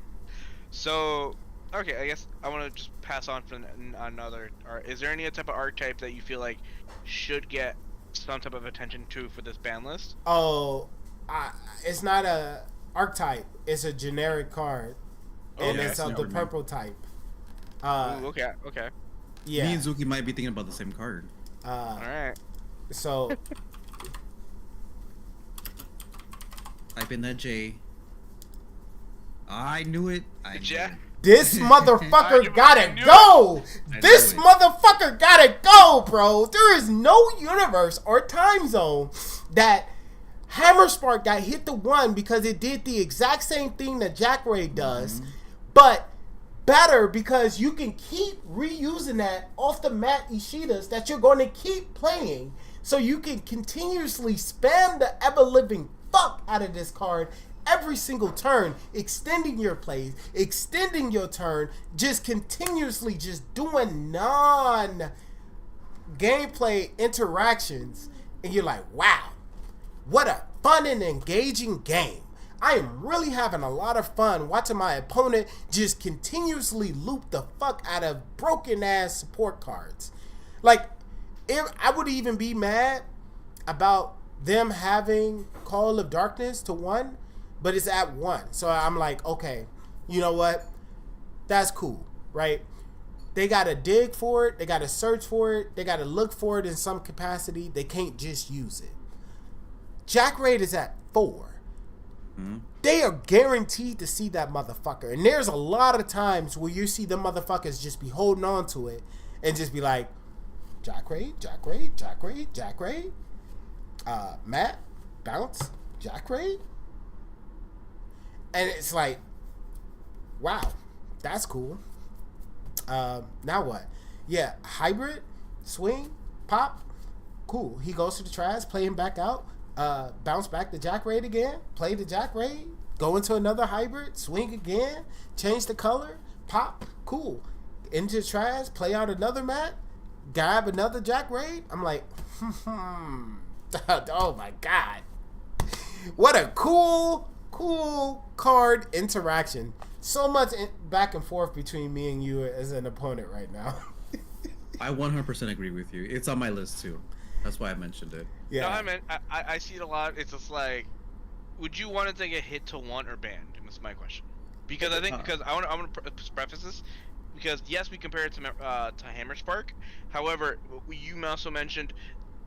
So, okay, I guess I want to just pass on for another. Is there any type of archetype that you feel like should get some type of attention to for this ban list? Oh, it's not a archetype. It's a generic card, and it's of the purple type. Ooh, okay. Yeah. Me and Zuki might be thinking about the same card. All right. So. Type in that J. I knew it. This motherfucker gotta go! This motherfucker gotta go, bro! There is no universe or time zone that Hammer Spark got hit to 1 because it did the exact same thing that Jack Ray does, but better because you can keep reusing that off the mat Ishidas that you're going to keep playing, so you can continuously spam the ever-living fuck out of this card every single turn, extending your plays, extending your turn, just continuously just doing non-gameplay interactions, and you're like, wow, what a fun and engaging game. I am really having a lot of fun watching my opponent just continuously loop the fuck out of broken-ass support cards. Like, if I would even be mad about them having Call of Darkness to 1, but it's at 1. So I'm like, okay, you know what? That's cool, right? They got to dig for it. They got to search for it. They got to look for it in some capacity. They can't just use it. Jack Raid is at 4. They are guaranteed to see that motherfucker. And there's a lot of times where you see the motherfuckers just be holding on to it and just be like, Jack Raid, Jack Raid, Jack Raid, Jack Raid. Matt, bounce, Jack Raid. And it's like, wow, that's cool. Now what? Yeah, hybrid, swing, pop, cool. He goes to the trash, play him back out, bounce back to Jack Raid again, play the Jack Raid, go into another hybrid, swing again, change the color, pop, cool. Into the trash, play out another mat, grab another Jack Raid. I'm like, oh my god. What a cool card interaction. So much back and forth between me and you as an opponent right now. I 100% agree with you. It's on my list too. That's why I mentioned it. Yeah. No, I mean, I see it a lot. It's just like, would you want it to get hit to 1 or banned? That's my question. Because I think I want to preface this because yes, we compare it to Hammer Spark. However, you also mentioned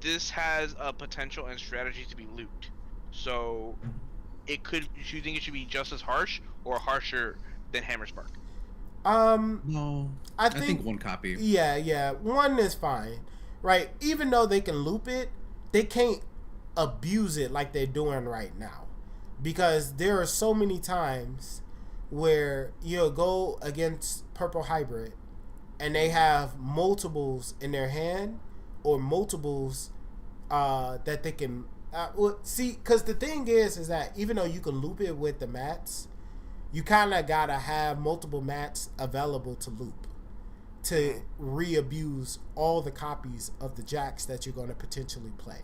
this has a potential and strategy to be looped. So it could. Do you think it should be just as harsh or harsher than Hammer Spark? No. I think 1 copy. Yeah. 1 is fine, right? Even though they can loop it, they can't abuse it like they're doing right now, because there are so many times where you'll go against Purple Hybrid and they have multiples in their hand or multiples that they can see, because the thing is that even though you can loop it with the mats, you kind of gotta have multiple mats available to loop to re-abuse all the copies of the jacks that you're going to potentially play.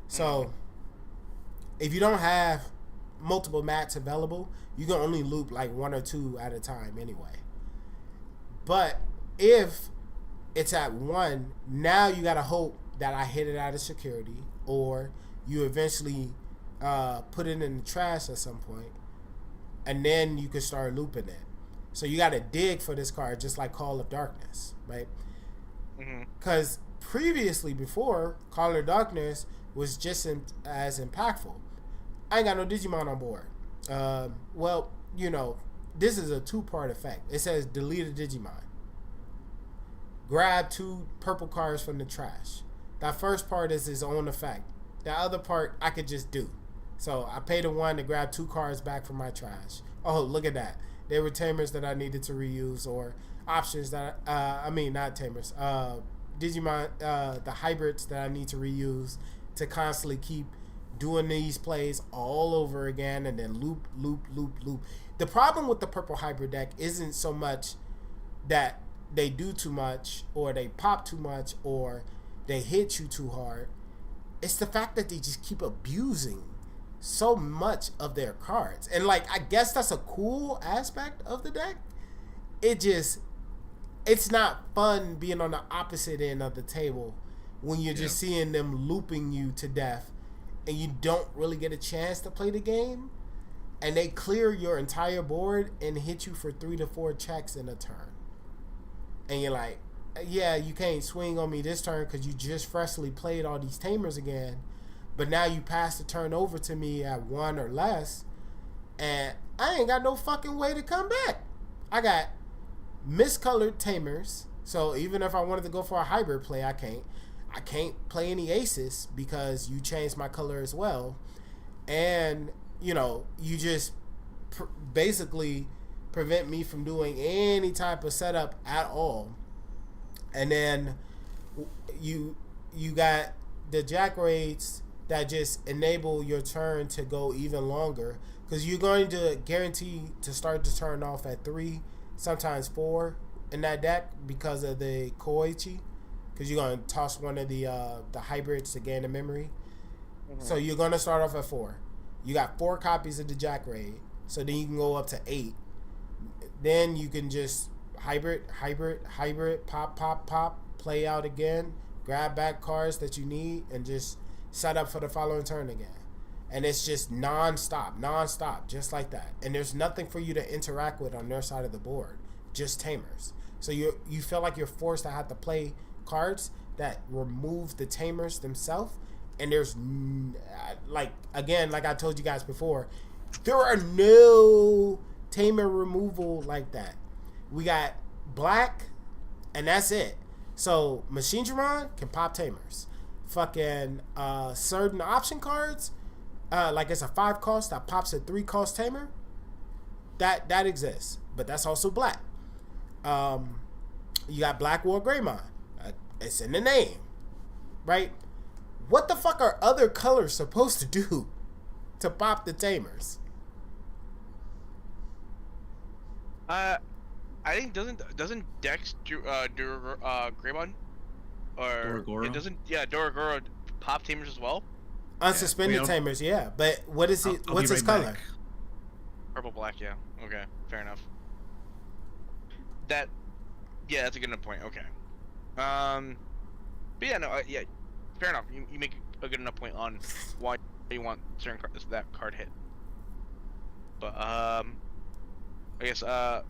So if you don't have multiple mats available, you can only loop like 1 or 2 at a time anyway. But if it's at 1, now you gotta hope that I hit it out of security, or you eventually put it in the trash at some point, and then you can start looping it. So you gotta dig for this card, just like Call of Darkness, right? Because previously, before, Call of Darkness was just as impactful. I ain't got no Digimon on board. Well, you know, this is a 2-part effect. It says delete a Digimon. Grab 2 purple cards from the trash. That first part is its own effect. The other part I could just do. So I paid a 1 to grab 2 cards back from my trash. Oh, look at that. They were tamers that I needed to reuse, or options that not tamers. Digimon, the hybrids that I need to reuse to constantly keep doing these plays all over again, and then loop. The problem with the purple hybrid deck isn't so much that they do too much, or they pop too much, or they hit you too hard. It's the fact that they just keep abusing so much of their cards. And like, I guess that's a cool aspect of the deck. It's not fun being on the opposite end of the table when you're just seeing them looping you to death and you don't really get a chance to play the game, and they clear your entire board and hit you for 3 to 4 checks in a turn. And you're like, yeah, you can't swing on me this turn because you just freshly played all these tamers again, but now you pass the turn over to me at 1 or less, and I ain't got no fucking way to come back. I got miscolored tamers, so even if I wanted to go for a hybrid play, I can't play any aces because you changed my color as well. And you just basically prevent me from doing any type of setup at all. And then you got the jack raids that just enable your turn to go even longer, because you're going to guarantee to start the turn off at 3, sometimes 4 in that deck because of the Koichi, because you're going to toss one of the hybrids to gain the memory. Mm-hmm. So you're going to start off at 4. You got 4 copies of the jack raid, so then you can go up to 8. Then you can just hybrid, pop, play out again, grab back cards that you need, and just set up for the following turn again. And it's just non-stop, just like that. And there's nothing for you to interact with on their side of the board, just tamers. So you feel like you're forced to have to play cards that remove the tamers themselves. And there's, like I told you guys before, there are no tamer removal like that. We got black, and that's it. So Machine Dramon can pop tamers. Fucking certain option cards, like it's a 5 cost that pops a 3 cost tamer. That exists, but that's also black. You got Black War Greymon. It's in the name, right? What the fuck are other colors supposed to do to pop the tamers? I think doesn't Dex do Greymon? Or Doragoro? It doesn't. Yeah, Doragoro pop tamers as well. Unsuspended tamers, yeah. But what is it? What's his color? Back. Purple, black. Yeah. Okay. Fair enough. That's a good enough point. Okay. But yeah, no, yeah, fair enough. You make a good enough point on why you want certain that card hit. But I guess I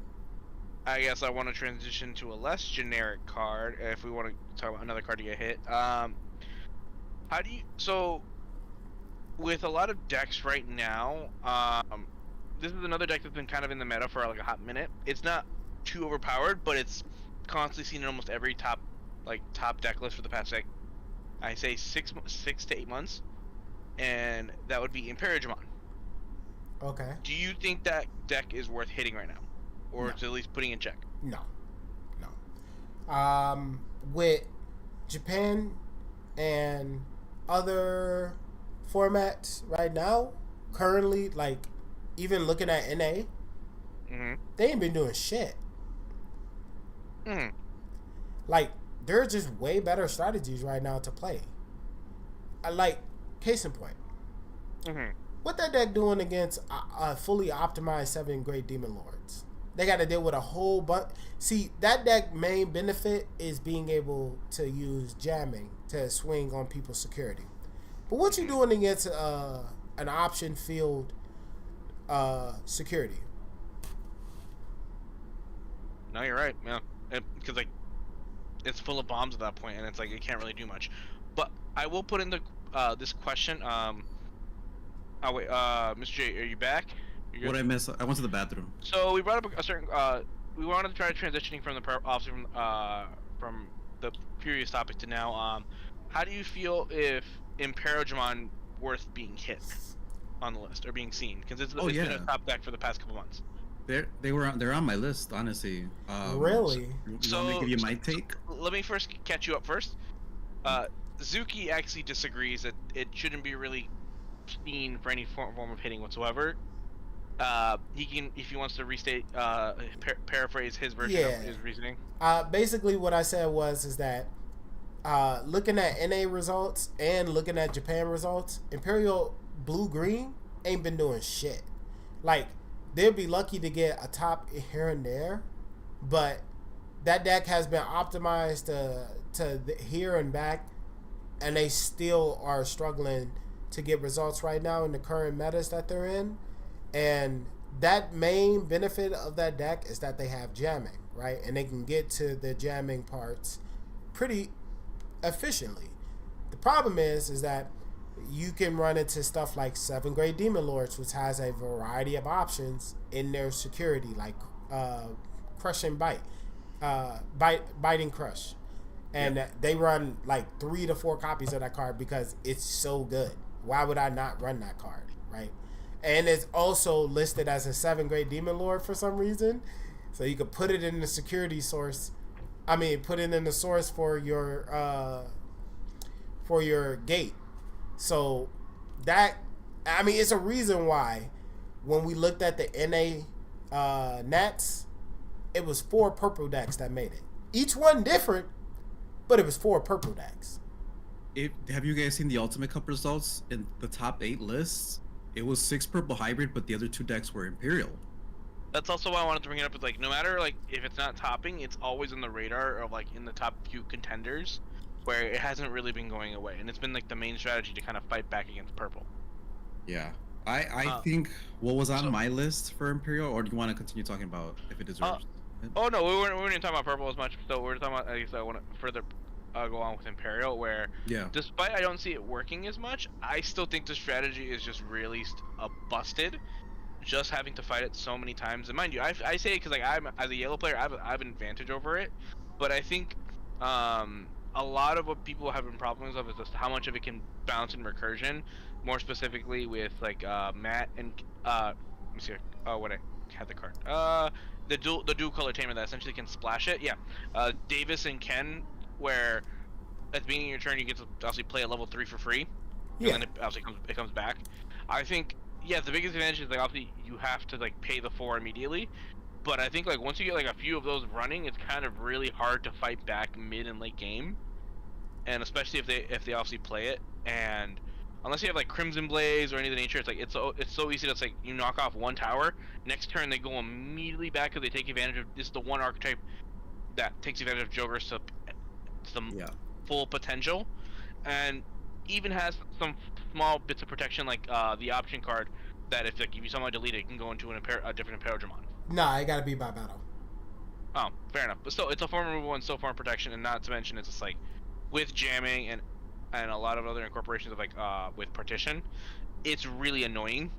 want to transition to a less generic card if we want to talk about another card to get hit. How do you with a lot of decks right now? This is another deck that's been kind of in the meta for like a hot minute. It's not too overpowered, but it's constantly seen in almost every top deck list for the past I say 6 to 8 months, and that would be Imperijamon. Okay. Do you think that deck is worth hitting right now, or to at least putting in check? No. With Japan and other formats right now, currently, like even looking at NA, they ain't been doing shit. Like, there are just way better strategies right now to play. Like, case in point. What that deck doing against a fully optimized 7 Great Demon Lords? They got to deal with a whole bunch. See, that deck main benefit is being able to use jamming to swing on people's security. But what you doing against an option field security? No, you're right. Yeah, because like it's full of bombs at that point, and it's like it can't really do much. But I will put in the this question. Oh wait, Mr. J, are you back? What I miss? I went to the bathroom. So we brought up a certain. We wanted to try transitioning from obviously from the previous topic to now. How do you feel if Imperial Digimon worth being hit on the list or being seen? Because it's been a top deck for the past couple months. They're on my list, honestly. Really? You want me to give you my take? Let me first catch you up first. Zuki actually disagrees that it shouldn't be really seen for any form of hitting whatsoever. He can, if he wants to restate, paraphrase his version of his reasoning. Basically, what I said is that looking at NA results and looking at Japan results, Imperial Blue Green ain't been doing shit. Like, they'd be lucky to get a top here and there, but that deck has been optimized to here and back, and they still are struggling to get results right now in the current metas that they're in. And that main benefit of that deck is that they have jamming, right? And they can get to the jamming parts pretty efficiently. The problem is that you can run into stuff like 7th grade Demon Lords, which has a variety of options in their security, like Crush and Bite, Bite and Crush. And they run like 3 to 4 copies of that card because it's so good. Why would I not run that card, right? And it's also listed as a 7th grade Demon Lord for some reason. So you could put it in the security source. I mean, put it in the source for your gate. So that, I mean, it's a reason why when we looked at the NA Nats, it was 4 purple decks that made it. Each one different, but it was 4 purple decks. Have you guys seen the Ultimate Cup results in the top 8 lists? It was 6 purple hybrid, but the other 2 decks were Imperial. That's also why I wanted to bring it up. With like, no matter like if it's not topping, it's always in the radar of like in the top few contenders, where it hasn't really been going away, and it's been like the main strategy to kind of fight back against purple. Yeah, I think what was on my list for Imperial, or do you want to continue talking about if it deserves? Oh no, we weren't talking about purple as much. So we're talking about. I guess I want to further go on with Imperial, where despite I don't see it working as much, I still think the strategy is just really busted. Just having to fight it so many times, and mind you, I say it because like I'm as a yellow player, I have an advantage over it, but I think a lot of what people have been problems of is just how much of it can bounce in recursion, more specifically with like Matt and let me see what I had the card the dual color tamer that essentially can splash it. Davis and Ken, where at the beginning of your turn you get to obviously play a level 3 for free, and then it obviously comes back. I think the biggest advantage is like obviously you have to like pay the 4 immediately, but I think like once you get like a few of those running, it's kind of really hard to fight back mid and late game, and especially if they obviously play it, and unless you have like Crimson Blaze or any of the nature, it's like it's so easy to like you knock off 1 tower, next turn they go immediately back because they take advantage of this the one archetype that takes advantage of Joker's to full potential, and even has some small bits of protection like the option card that if like if you somehow delete it, it can go into a different Imperial Digimon. Nah, it gotta be by battle. Oh, fair enough. But still, it's a form removal and still form protection, and not to mention it's just like with jamming and a lot of other incorporations of like with partition, it's really annoying,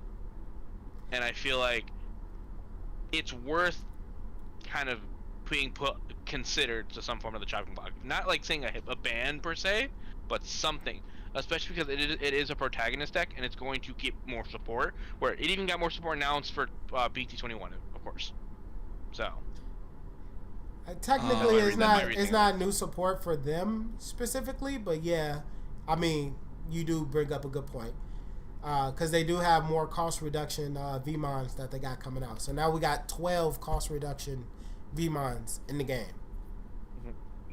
and I feel like it's worth kind of being considered to some form of the chopping block. Not like saying a ban per se, but something. Especially because it is a protagonist deck, and it's going to get more support. Where it even got more support announced for BT21, of course. So technically, it's not new support for them specifically, but yeah, I mean you do bring up a good point because they do have more cost reduction VMons that they got coming out. So now we got 12 cost reduction VMons in the game.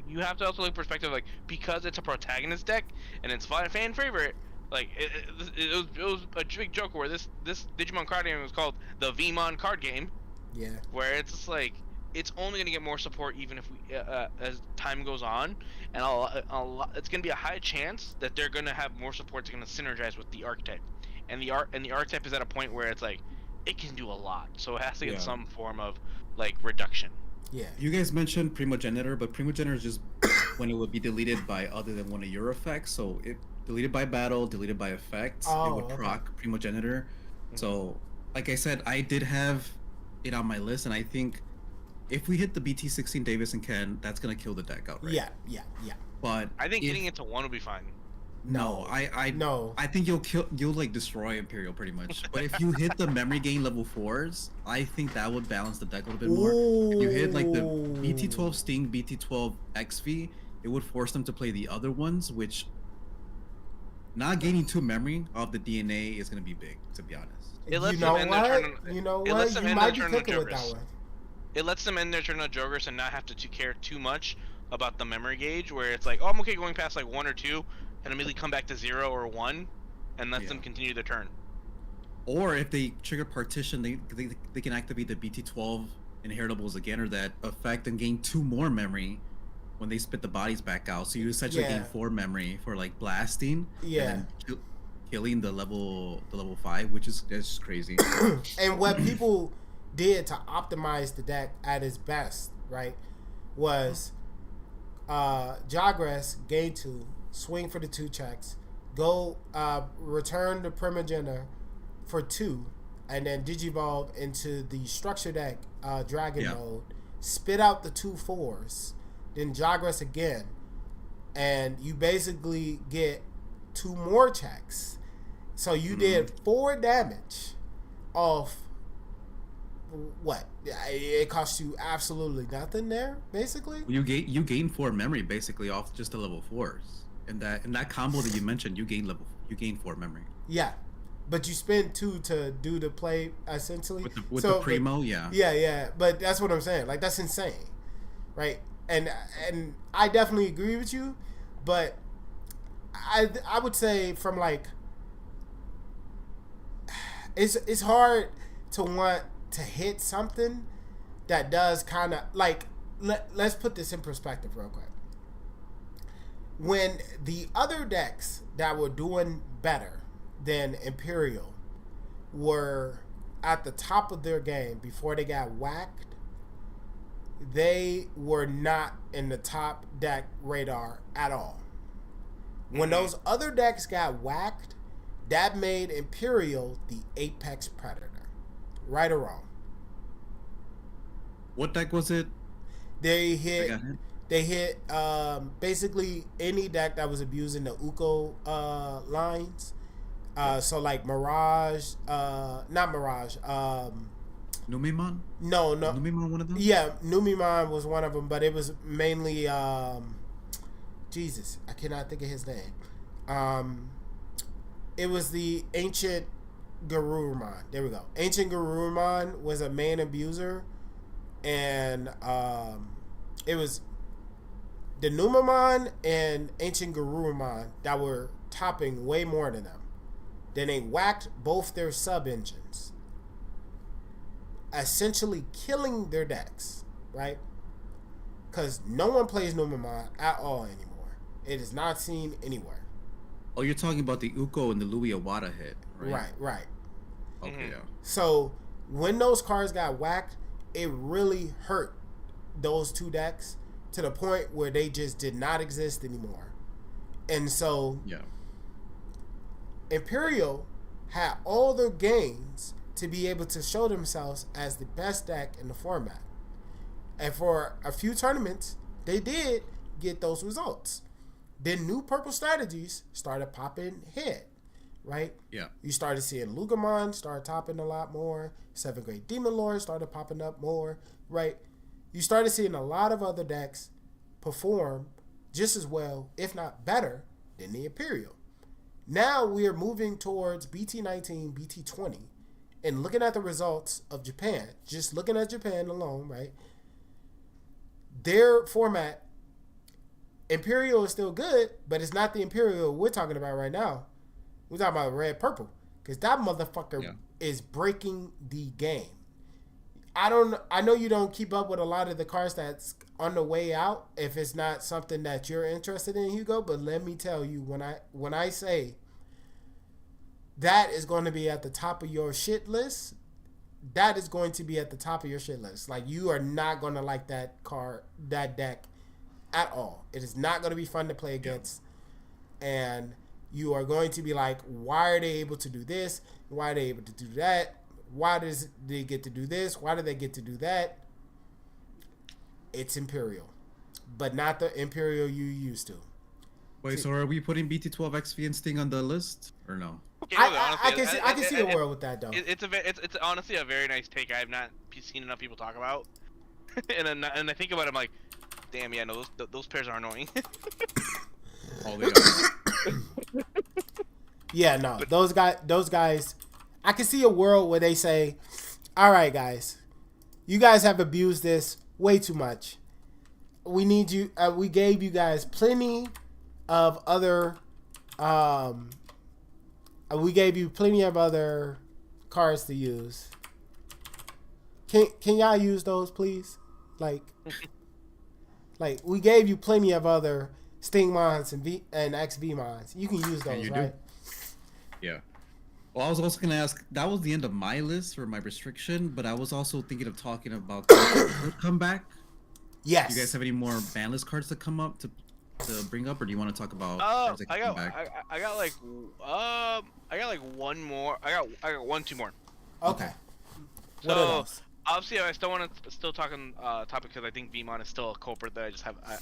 You have to also look perspective, like because it's a protagonist deck and it's fan favorite. Like it was a big joke where this Digimon card game was called the VMon card game. Yeah. Where it's just like it's only gonna get more support even if we as time goes on, and it's gonna be a high chance that they're gonna have more support that's gonna synergize with the archetype, and the archetype is at a point where it's like it can do a lot, so it has to get some form of like reduction. Yeah. You guys mentioned Primogenitor, but Primogenitor is just when it would be deleted by other than one of your effects. So it deleted by battle, deleted by effect, it would proc Primogenitor. So like I said, I did have it on my list, and I think if we hit the BT16 Davis and Ken, that's gonna kill the deck outright. Yeah. But I think getting into one would be fine. no, No. I think you'll like destroy Imperial pretty much. But if you hit the memory gain level 4s, I think that would balance the deck a little bit more. If you hit like the BT12 Sting, BT12 XV, it would force them to play the other ones, which not gaining 2 memory of the DNA is gonna be big, to be honest. It lets You them know end their turn. what? You know It lets what? them You end their might be turn on cooking with that Jogras. one. It lets them end their turn on Jogras and not have to care too much about the memory gauge, where it's like, oh, I'm okay going past like 1 or 2, and immediately come back to 0 or 1, and lets them continue their turn. Or if they trigger partition, they can activate the BT12 inheritables again, or that effect, and gain 2 more memory when they spit the bodies back out. So you essentially gain 4 memory for like blasting. Yeah. And then killing the level 5, which is just crazy. And what people did to optimize the deck at its best, right, was Jogras, gain 2, swing for the 2 checks, go return the Primogenitor for 2, and then Digivolve into the structure deck Dragon mode, spit out the 2 4s, then Jogras again, and you basically get 2 more checks. So you did 4 damage off what? It cost you absolutely nothing there, basically. You gain 4 memory basically off just the level 4s. And that combo that you mentioned, you gain 4 memory. Yeah. But you spend 2 to do the play essentially. With the primo, yeah. Yeah. But that's what I'm saying. Like, that's insane. Right? And I definitely agree with you, but I would say from like it's hard to want to hit something that does kind of like let's put this in perspective real quick. When the other decks that were doing better than Imperial were at the top of their game before they got whacked, they were not in the top deck radar at all. When those other decks got whacked, that made Imperial the apex predator. Right or wrong? What deck was it? They hit basically any deck that was abusing the Uko lines. So like Mirage, not Mirage. Numemon? No. Numemon one of them? Yeah, Numemon was one of them, but it was mainly Jesus, I cannot think of his name. It was the ancient Garurumon. There we go. Ancient Garurumon was a main abuser, and it was the Numemon and ancient Garurumon that were topping way more than them. Then they whacked both their sub engines, essentially killing their decks, right? Because no one plays Numemon at all anymore. It is not seen anywhere. Oh, you're talking about the Uko and the Louis Iwata hit, right? Right. Okay, yeah. So when those cards got whacked, it really hurt those 2 decks to the point where they just did not exist anymore. And so Imperial had all their gains to be able to show themselves as the best deck in the format. And for a few tournaments, they did get those results. Then new purple strategies started popping head, right? Yeah. You started seeing Lugamon start topping a lot more. 7th grade Demon Lord started popping up more, right? You started seeing a lot of other decks perform just as well, if not better, than the Imperial. Now we are moving towards BT19, BT20, and looking at the results of Japan, just looking at Japan alone, right? Their format, Imperial is still good, but it's not the Imperial we're talking about right now. We're talking about red purple, because that motherfucker is breaking the game. I know you don't keep up with a lot of the cards that's on the way out if it's not something that you're interested in, Hugo, but let me tell you, when I say that is going to be at the top of your shit list, that is going to be at the top of your shit list. Like, you are not going to like that card, that deck at all. It is not going to be fun to play against. And you are going to be like, why are they able to do this? Why are they able to do that? why does they get to do this? Why do they get to do that? It's Imperial, but not the Imperial you used to. Wait, so are we putting BT12 XV and Sting on the list or no? Okay, I can see a world with that though. It's honestly a very nice take. I have not seen enough people talk about, and I think about it, I'm like, damn, yeah, no, those pairs are annoying. Oh, they are. Yeah, no, those guys. I can see a world where they say, "All right, guys, you guys have abused this way too much. We need you. We gave you guys plenty of other. We gave you plenty of other cards to use. Can y'all use those, please? Like we gave you plenty of other Stingmons and XVmons. You can use those, right? Yeah. Well, I was also gonna ask. That was the end of my list for my restriction, but I was also thinking of talking about the comeback. Yes. Do you guys have any more banlist cards to come up to bring up, or do you want to talk about? I got like one more. I got one, two more. Okay. What are those? Obviously, I still want to talk on topic because I think Vmon is still a culprit that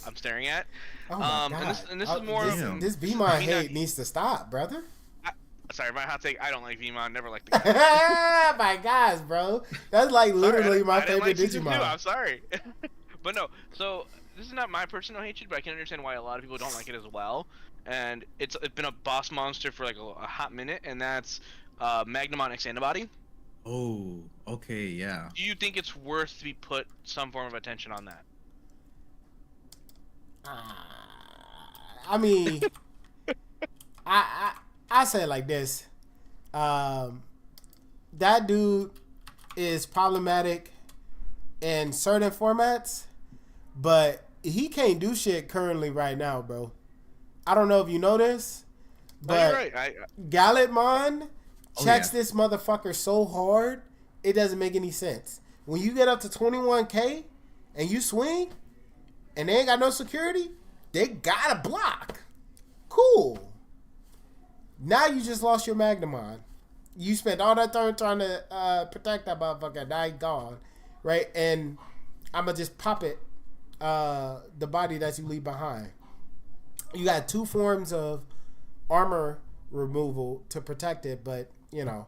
I'm staring at. Oh my God. And this is more. This Vmon hate needs to stop, brother. Sorry, my hot take. I don't like Vmon. Never liked the guy. My gosh, bro. That's like literally my favorite Digimon. I'm sorry, but no. So this is not my personal hatred, but I can understand why a lot of people don't like it as well. And it's been a boss monster for like a hot minute, and that's Magnamon X Antibody. Oh, okay, yeah. Do you think it's worth to be put some form of attention on that? I mean, I say it like this. That dude is problematic in certain formats, but he can't do shit currently right now, bro. I don't know if you know this, but you're right. Gallantmon checks this motherfucker so hard, it doesn't make any sense. When you get up to 21K and you swing and they ain't got no security, they gotta block. Cool. Now you just lost your Magnamon. You spent all that time trying to protect that motherfucker. Now he gone. Right? And I'm going to just pop it, the body that you leave behind. You got two forms of armor removal to protect it, but, you know,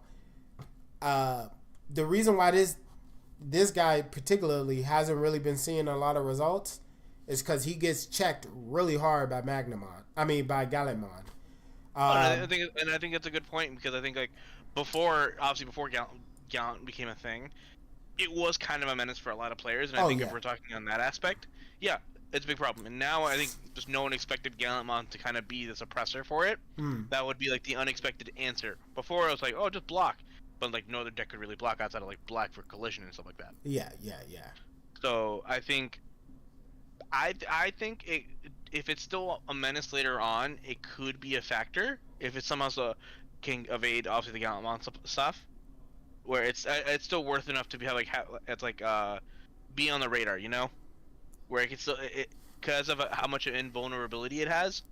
the reason why this guy particularly hasn't really been seeing a lot of results is because he gets checked really hard by Gallantmon. I think it's a good point because I think like before Gallant became a thing, it was kind of a menace for a lot of players, and I think if we're talking on that aspect, yeah, it's a big problem. And now I think just no one expected Gallantmon to kind of be the suppressor for it. That would be like the unexpected answer. Before it was like, oh, just block, but like no other deck could really block outside of like black for collision and stuff like that. Yeah. So I think if it's still a menace later on, it could be a factor. If it somehow can evade obviously the Gallantmon stuff, where it's still worth enough to be be on the radar, you know, where it can still because of how much invulnerability it has.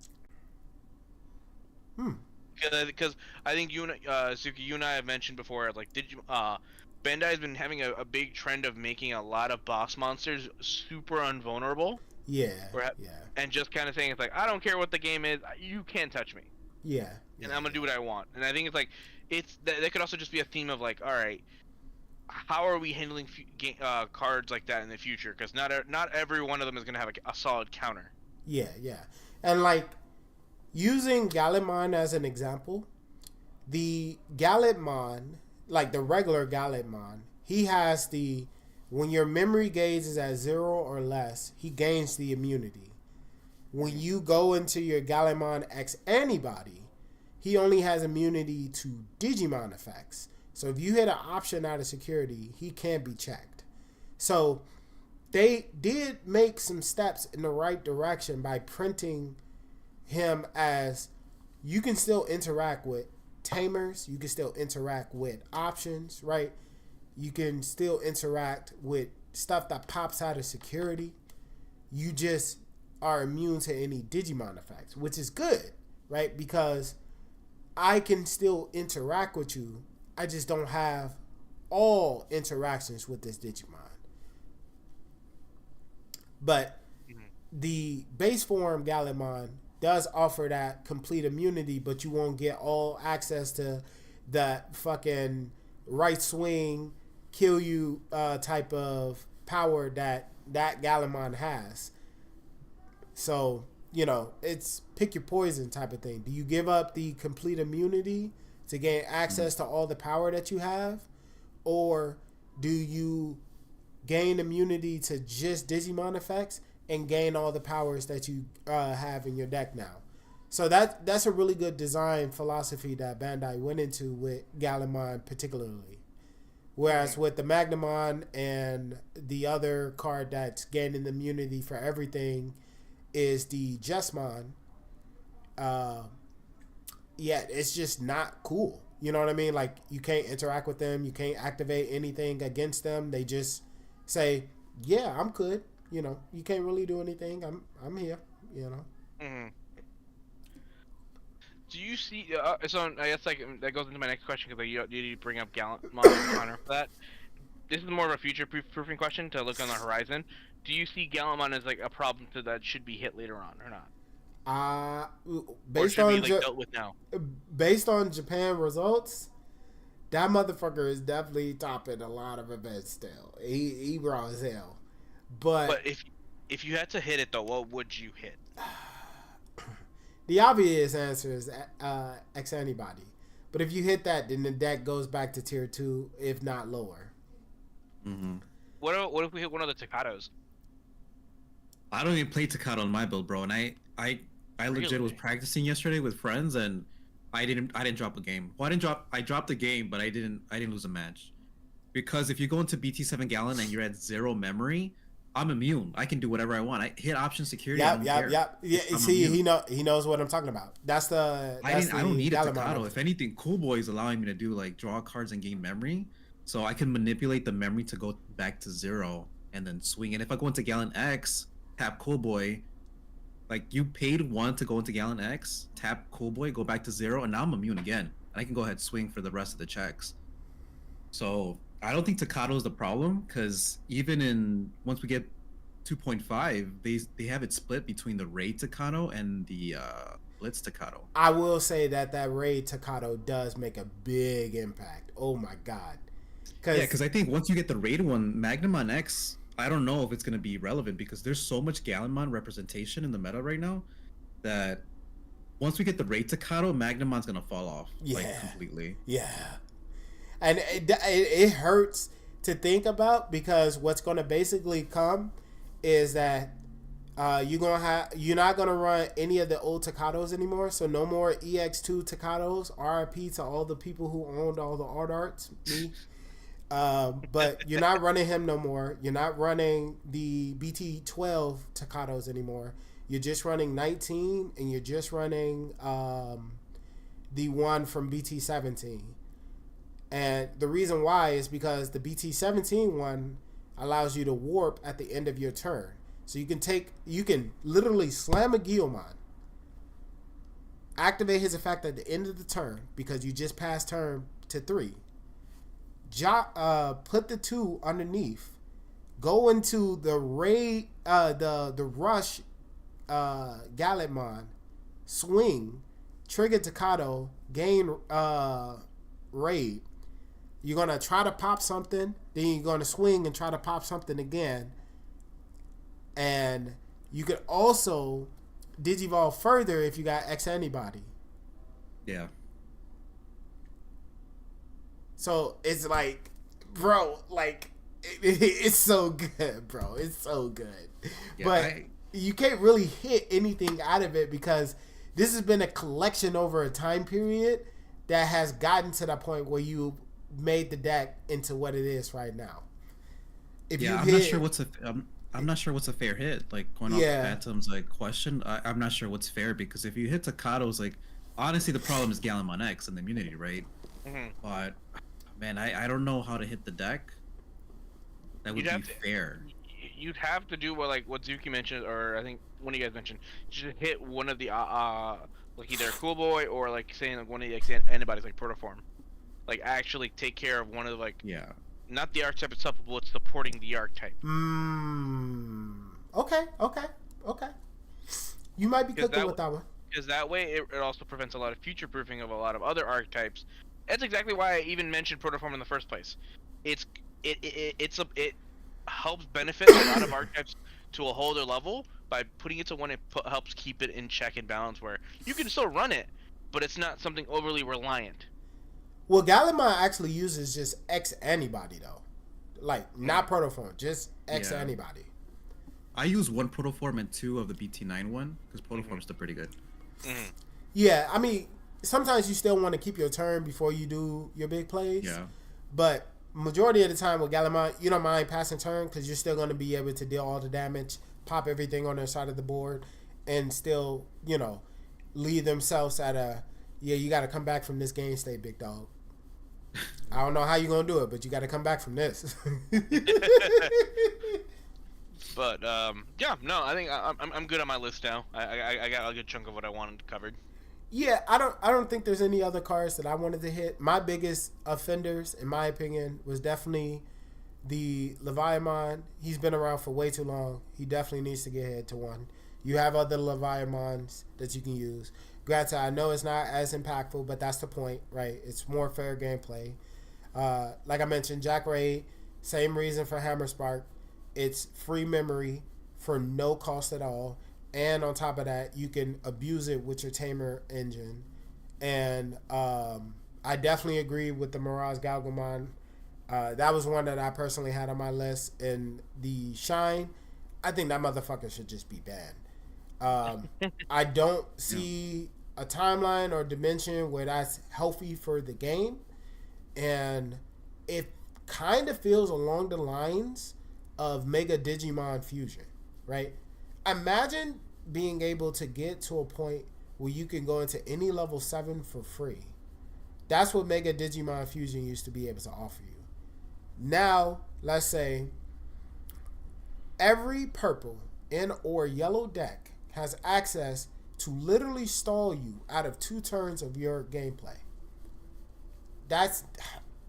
Because I think Suki, you and I have mentioned before, like Bandai has been having a big trend of making a lot of boss monsters super invulnerable. Yeah. And just kind of saying it's like, I don't care what the game is, you can't touch me. Yeah. And I'm gonna do what I want. And I think it's like that could also just be a theme of like, all right, how are we handling cards like that in the future? Because not every one of them is gonna have a solid counter. Yeah. And like using Gallantmon as an example, the Gallantmon, like the regular Gallantmon, he has when your memory gauge is at 0 or less, he gains the immunity. When you go into your Gallantmon X Antibody, he only has immunity to Digimon effects. So if you hit an option out of security, he can be checked. So they did make some steps in the right direction by printing him as you can still interact with tamers, you can still interact with options, right? You can still interact with stuff that pops out of security. You just are immune to any Digimon effects, which is good, right? Because I can still interact with you. I just don't have all interactions with this Digimon. But the base form Gallimon does offer that complete immunity, but you won't get all access to that fucking right swing, kill you type of power that Gallimon has. So, you know, it's pick your poison type of thing. Do you give up the complete immunity to gain access to all the power that you have? Or do you gain immunity to just Digimon effects and gain all the powers that you have in your deck now? So that's a really good design philosophy that Bandai went into with Gallimon particularly. Whereas with the Magnamon and the other card that's gaining immunity for everything is the Jesmon, it's just not cool. You know what I mean? Like, you can't interact with them. You can't activate anything against them. They just say, yeah, I'm good. You know, you can't really do anything. I'm here, you know. Mm-hmm. Do you see, so I guess like that goes into my next question, because you bring up Gallimon Connor for that. This is more of a future-proofing question to look on the horizon. Do you see Gallimon as like a problem that should be hit later on or not? Based on dealt with now. Based on Japan results, that motherfucker is definitely topping a lot of events still. He raw as hell. But if you had to hit it though, what would you hit? The obvious answer is X Antibody. But if you hit that, then the deck goes back to tier 2, if not lower. Mm-hmm. What if we hit one of the Takatos? I don't even play Takato on my build, bro, and I legit was practicing yesterday with friends, and I didn't drop a game. Well, I dropped a game, but I didn't lose a match. Because if you go into BT7 Gallon and you're at 0 memory, I'm immune. I can do whatever I want. I hit option security. Yeah. See, immune. he knows what I'm talking about. I don't need a Takato. If anything, Cool Boy is allowing me to do like draw cards and gain memory, so I can manipulate the memory to go back to 0 and then swing. And if I go into Gallon X, tap Cool Boy, like you paid 1 to go into Gallon X, tap Cool Boy, go back to 0, and now I'm immune again. And I can go ahead and swing for the rest of the checks. So I don't think Takato is the problem, because even in once we get 2.5, they have it split between the Raid Takato and the Blitz Takato. I will say that Raid Takato does make a big impact. Oh my god. Because I think once you get the Raid one, Magnamon X, I don't know if it's going to be relevant, because there's so much Gallimon representation in the meta right now that once we get the Raid Takato, Magnamon's going to fall off like completely. Yeah. And it hurts to think about, because what's going to basically come is that you're not going to run any of the old Takatos anymore. So no more EX2 Takatos. RIP to all the people who owned all the art arts. Me. But you're not running him no more. You're not running the BT12 Takatos anymore. You're just running 19, and you're just running the one from BT17. And the reason why is because the BT17 one allows you to warp at the end of your turn. So you can literally slam a Guillemon, activate his effect at the end of the turn because you just passed turn to 3. Put the 2 underneath, go into the raid, the rush, Gallimon, swing, trigger Takato, gain raid. You're gonna try to pop something, then you're gonna swing and try to pop something again, and you could also digivolve further if you got X Antibody. Yeah. So it's like, bro, like it's so good, bro. It's so good. Yeah, but you can't really hit anything out of it, because this has been a collection over a time period that has gotten to that point where you made the deck into what it is right now. I'm not sure what's a fair hit. Like, going off Phantom's like question, I'm not sure what's fair, because if you hit Takato's, like, honestly, the problem is Gallimon X and the immunity, right? Mm-hmm. But man, I don't know how to hit the deck that would be fair. You'd have to do what Zuki mentioned, or I think one of you guys mentioned, just hit one of the like either Cool Boy or like saying like one of the antibodies like Protoform. like actually take care of one of like Yeah. not the archetype itself, but what's supporting the archetype. Okay. You might be cooking with that one. Because that way it also prevents a lot of future proofing of a lot of other archetypes. That's exactly why I even mentioned Protoform in the first place. It helps benefit a lot of archetypes to a whole other level by putting it to one. It helps keep it in check and balance where you can still run it, but it's not something overly reliant. Well, Gallimon actually uses just X anybody though, like not Protoform, just X anybody. I use one Protoform and two of the BT9 one because Protoform's still pretty good. Yeah, I mean, sometimes you still want to keep your turn before you do your big plays. Yeah. But majority of the time with Gallimon, you don't mind passing turn because you're still going to be able to deal all the damage, pop everything on their side of the board, and still, lead themselves at a, you got to come back from this game state, big dog. I don't know how you're going to do it, but you got to come back from this. But I think I'm good on my list now. I got a good chunk of what I wanted covered. Yeah, I don't think there's any other cards that I wanted to hit. My biggest offenders, in my opinion, was definitely the Leviathan. He's been around for way too long. He definitely needs to get hit to one. You have other Leviathans that you can use. Granted, I know it's not as impactful, but that's the point, right? It's more fair gameplay. Like I mentioned, Jack Raid, same reason for Hammer Spark. It's free memory for no cost at all. And on top of that, you can abuse it with your Tamer engine. And I definitely agree with the Mirage Galgamon. That was one that I personally had on my list. And the Shine, I think that motherfucker should just be banned. I don't see a timeline or dimension where that's healthy for the game. And it kind of feels along the lines of Mega Digimon Fusion, right? Imagine being able to get to a point where you can go into any level 7 for free. That's what Mega Digimon Fusion used to be able to offer you. Now, let's say every purple and or yellow deck has access to literally stall you out of 2 turns of your gameplay. That's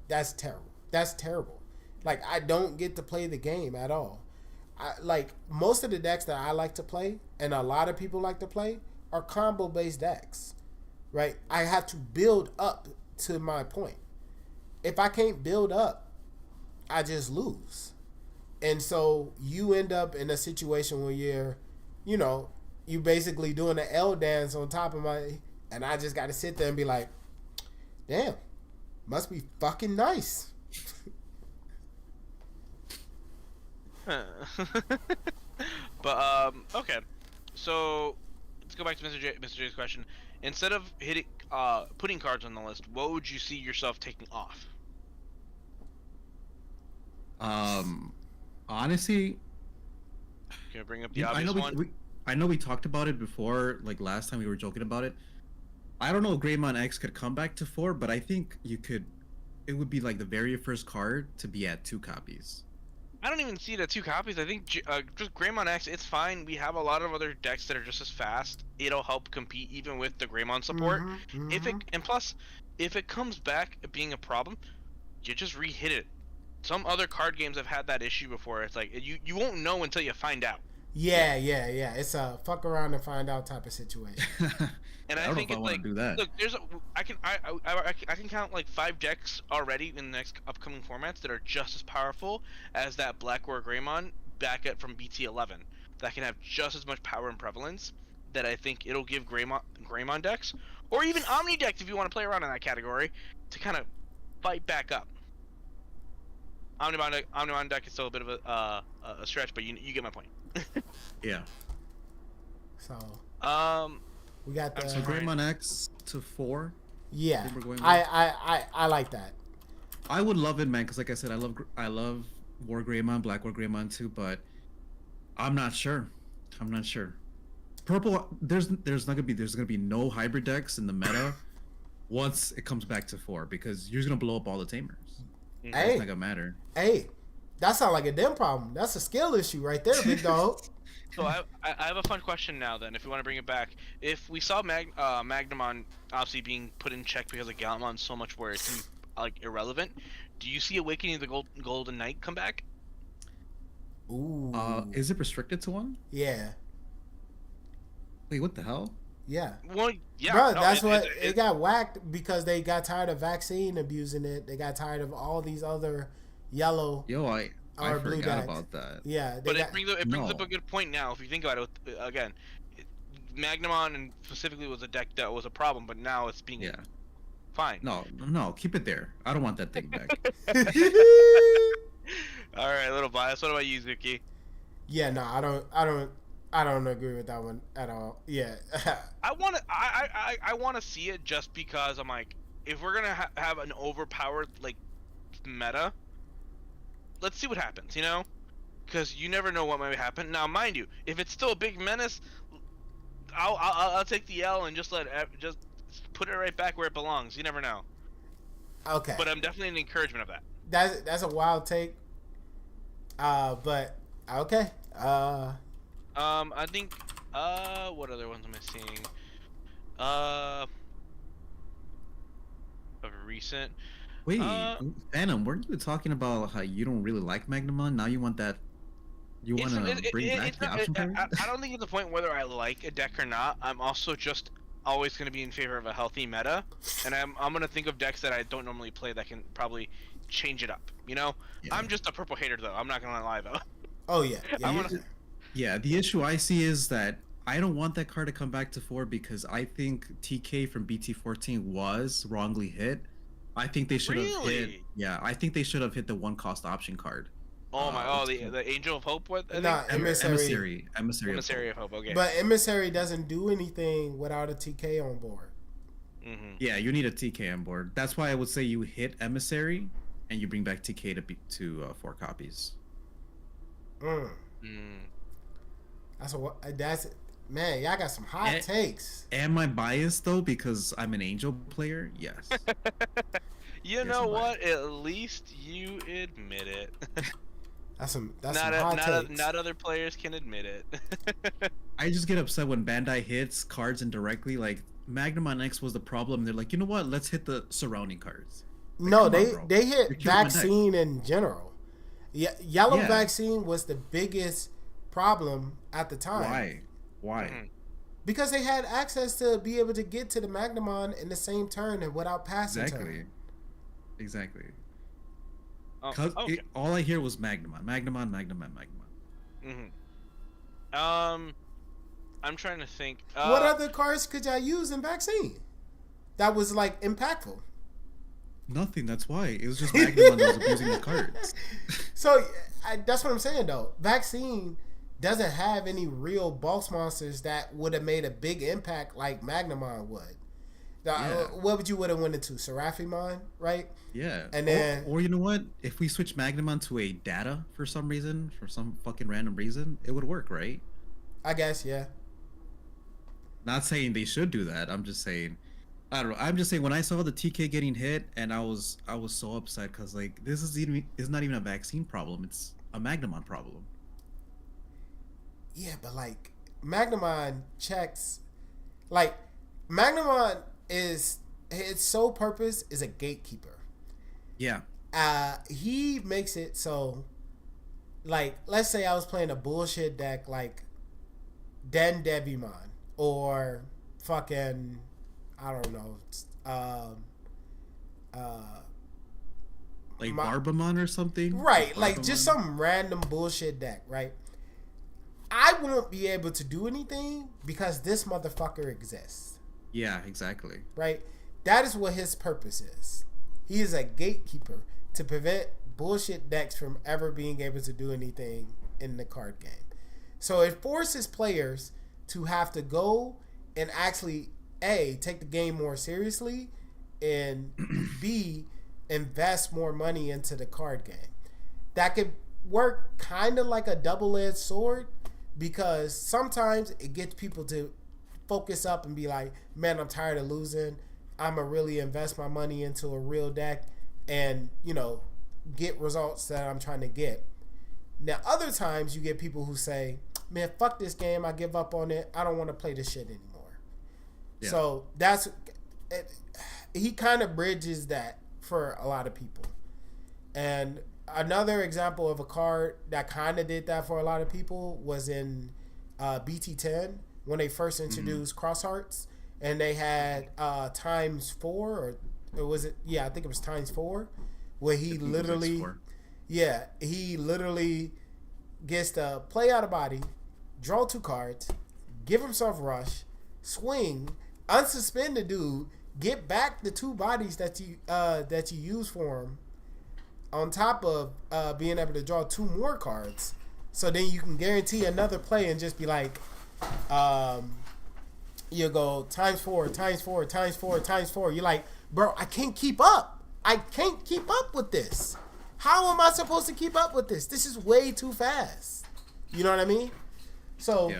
terrible. That's terrible. Like, I don't get to play the game at all. Most of the decks that I like to play, and a lot of people like to play, are combo-based decks, right? I have to build up to my point. If I can't build up, I just lose. And so you end up in a situation where you basically doing the L dance on top of and I just got to sit there and be like, damn, must be fucking nice. But okay, so let's go back to Mr. J's question. Instead of putting cards on the list, what would you see yourself taking off? Honestly, Can I bring up the obvious one? I know we talked about it before, like last time we were joking about it. I don't know if Greymon X could come back to 4, but I think it would be like the very first card to be at 2 copies. I don't even see it at 2 copies. I think just Greymon X, it's fine. We have a lot of other decks that are just as fast. It'll help compete even with the Greymon support. If it comes back being a problem, you just re-hit it. Some other card games have had that issue before. It's like you won't know until you find out. Yeah. It's a fuck around and find out type of situation. And I think it's like, do that. Look, I can count like 5 decks already in the next upcoming formats that are just as powerful as that Black War Greymon back up from BT11 that can have just as much power and prevalence that I think it'll give Greymon decks, or even Omni decks if you want to play around in that category, to kind of fight back up. Omnimon deck is still a bit of a stretch, but you get my point. Yeah. So we got so Greymon X to 4. Yeah, I like that. I would love it, man, because like I said, I love War Greymon, Black War Greymon too, but I'm not sure. Purple, there's gonna be no hybrid decks in the meta once it comes back to 4 because you're just gonna blow up all the tamers. It's not gonna matter. Hey, that sounds like a damn problem. That's a skill issue right there, big dog. So I have a fun question now. Then, if you want to bring it back, if we saw Magnamon obviously being put in check because of Galmon so much, where it's like irrelevant. Do you see Awakening of the Golden Knight come back? Ooh. Is it restricted to one? Yeah. Wait, what the hell? Yeah. Well, yeah, Bro, no, that's what it got whacked because they got tired of vaccine abusing it. They got tired of all these other yellow Yo, I or blue forgot decks. about that. Yeah, But it brings up No. a good point now. If you think about it, again, Magnamon and specifically was a deck that was a problem, but now it's being fine. No, keep it there. I don't want that thing back. All right, a little bias. What about you, Zuki? Yeah, no, I don't agree with that one at all. Yeah. I want to see it just because I'm like, if we're gonna have an overpowered like meta, let's see what happens, you know? Because you never know what might happen. Now, mind you, if it's still a big menace, I'll take the L and just just put it right back where it belongs. You never know. Okay. But I'm definitely an encouragement of that. That's a wild take. But okay. I think what other ones am I seeing? Of recent. Wait, Phantom, weren't you talking about how you don't really like Magnamon? Now you want that? You want to bring back the option card? I don't think it's the point whether I like a deck or not. I'm also just always going to be in favor of a healthy meta, and I'm going to think of decks that I don't normally play that can probably change it up. You know, Yeah. I'm just a purple hater though. I'm not going to lie though. Oh yeah. Yeah, the issue I see is that I don't want that card to come back to 4 because I think TK from BT14 was wrongly hit. I think they should have hit. Yeah, I think they should have hit the 1-cost option card. Oh my! The Angel of Hope. What? Nah, Emissary of Hope. Okay. But Emissary doesn't do anything without a TK on board. Mm-hmm. Yeah, you need a TK on board. That's why I would say you hit Emissary and you bring back TK to 4 copies. That's man. Y'all got some hot takes. Am I biased though because I'm an Angel player? Yes. You know what? At least you admit it. That's some not hot takes. Not other players can admit it. I just get upset when Bandai hits cards indirectly. Like Magnamon X was the problem. They're like, you know what? Let's hit the surrounding cards. Like, no, they hit vaccine in general. Yeah, yellow vaccine was the biggest problem at the time. Why? Mm-hmm. Because they had access to be able to get to the Magnamon in the same turn and without passing turn. Exactly. Okay. All I hear was Magnamon. Mm-hmm. I'm trying to think. What other cards could y'all use in vaccine that was like impactful? Nothing. That's why it was just Magnamon that was abusing the cards. So that's what I'm saying though. Vaccine doesn't have any real boss monsters that would have made a big impact like Magnamon would. What would you have went into? Seraphimon, right? Yeah. And then, or you know what? If we switch Magnamon to a data for some reason, for some fucking random reason, it would work, right? I guess, yeah. Not saying they should do that. I'm just saying, I don't know. I'm just saying when I saw the TK getting hit, and I was so upset because like this is not even a vaccine problem. It's a Magnamon problem. Yeah, but like Magnamon checks, like Magnamon is its sole purpose is a gatekeeper. Yeah. He makes it so, like, let's say I was playing a bullshit deck like Den Devimon or fucking, I don't know, like Barbamon or something. Right, Barbamon. like just some random bullshit deck, right? I won't be able to do anything because this motherfucker exists. Yeah, exactly. Right? That is what his purpose is. He is a gatekeeper to prevent bullshit decks from ever being able to do anything in the card game. So it forces players to have to go and actually A, take the game more seriously, and B, invest more money into the card game. That could work kind of like a double-edged sword, because sometimes it gets people to focus up and be like, man, I'm tired of losing. I'm going to really invest my money into a real deck and, you know, get results that I'm trying to get. Now, other times you get people who say, man, fuck this game. I give up on it. I don't want to play this shit anymore. Yeah. So that's, he kind of bridges that for a lot of people. And another example of a card that kind of did that for a lot of people was in BT10 when they first introduced Cross Hearts, and they had ×4 or was it? Yeah, I think it was ×4, where he literally, he literally gets to play out of body, draw 2 cards, give himself rush, swing, unsuspend the dude, get back the 2 bodies that you use for him, on top of being able to draw 2 more cards. So then you can guarantee another play and just be like, you go ×4, ×4, ×4, ×4. You're like, bro, I can't keep up. I can't keep up with this. How am I supposed to keep up with this? This is way too fast. You know what I mean? So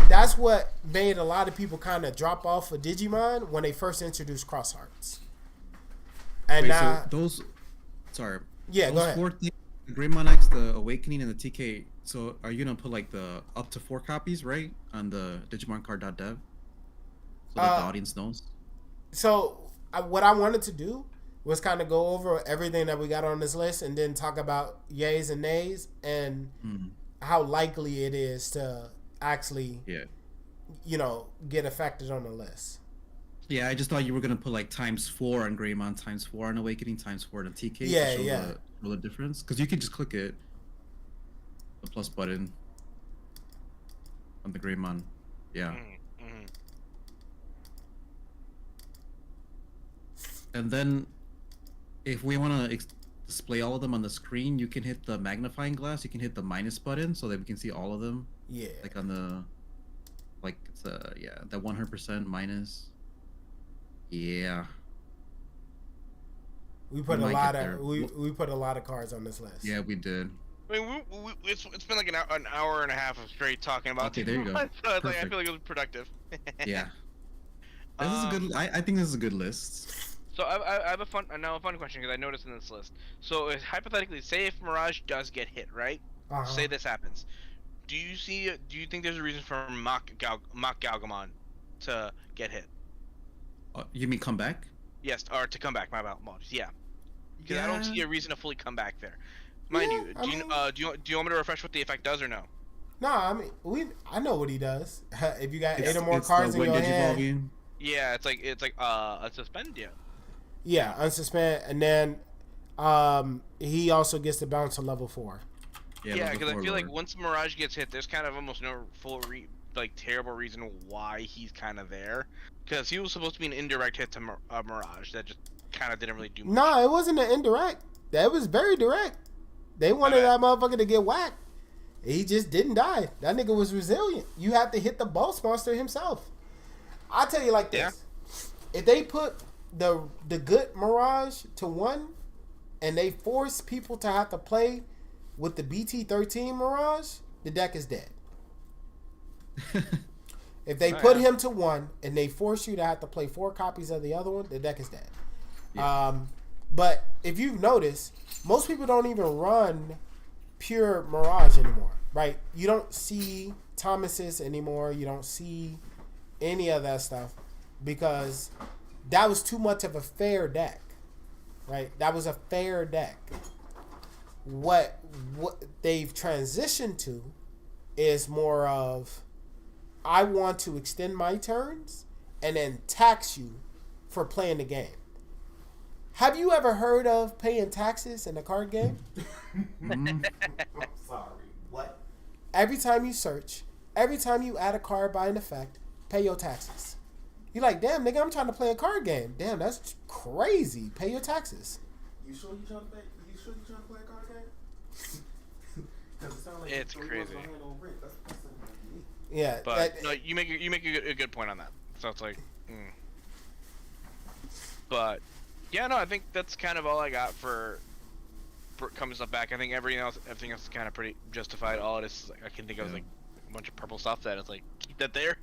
that's what made a lot of people kind of drop off of Digimon when they first introduced Cross Hearts. And now those, sorry, yeah, those go ahead. 4 things, the Greymon X, the Awakening, and the TK. So are you gonna put like the up to 4 copies, right, on the DigimonCard.dev, so that the audience knows? So what I wanted to do was kind of go over everything that we got on this list and then talk about yays and nays and how likely it is to actually, you know, get affected on the list. Yeah, I just thought you were gonna put like ×4 on Greymon, ×4 on Awakening, ×4 on TK. Yeah, to show the difference, because you can just click it, the plus button on the Greymon. Yeah. And then, if we want to display all of them on the screen, you can hit the magnifying glass. You can hit the minus button so that we can see all of them. Yeah. Like on the, like it's the 100% minus. Yeah. We put a lot of we put a lot of cards on this list. Yeah, we did. I mean, it's been like an hour and a half of straight talking about. Okay, there you go. So it's like, I feel like it was productive. Yeah. This is a good. I think this is a good list. So I have a fun question, because I noticed in this list. So hypothetically, say if Mirage does get hit, right? Say this happens. Do you think there's a reason for Mock Galgamon to get hit? You mean come back? Yes, or to come back. My apologies. Yeah. Because I don't see a reason to fully come back there. Mind you, do you want me to refresh what the effect does or no? No, I mean I know what he does. If you got 8 or more cards in your hand. Yeah, it's like a suspend, yeah. Yeah, unsuspend, and then he also gets to bounce to level 4. Yeah, because I feel like once Mirage gets hit, there's kind of almost no terrible reason why he's kind of there. Because he was supposed to be an indirect hit to Mirage that just kind of didn't really do much. Nah, it wasn't an indirect. That was very direct. They wanted that motherfucker to get whacked. He just didn't die. That nigga was resilient. You have to hit the boss monster himself. I'll tell you like this. If they put the good Mirage to 1 and they force people to have to play with the BT13 Mirage, the deck is dead. If they put him to 1 and they force you to have to play 4 copies of the other one, the deck is dead. Yeah. But if you've noticed, most people don't even run pure Mirage anymore, right? You don't see Thomas's anymore. You don't see any of that stuff because that was too much of a fair deck, right? That was a fair deck. What they've transitioned to is more of, I want to extend my turns and then tax you for playing the game. Have you ever heard of paying taxes in a card game? I'm sorry. What? Every time you search, every time you add a card by an effect, pay your taxes. You're like, damn, nigga, I'm trying to play a card game. Damn, that's crazy. Pay your taxes. You sure you trying to play? You sure you trying to play a card game? Because it sounds like it's crazy. Yeah, but no, you make a good point on that. So it's like, but yeah, no, I think that's kind of all I got for coming stuff back. I think everything else is kind of pretty justified. All it is, like, I can think of like a bunch of purple stuff that it's like, keep that there.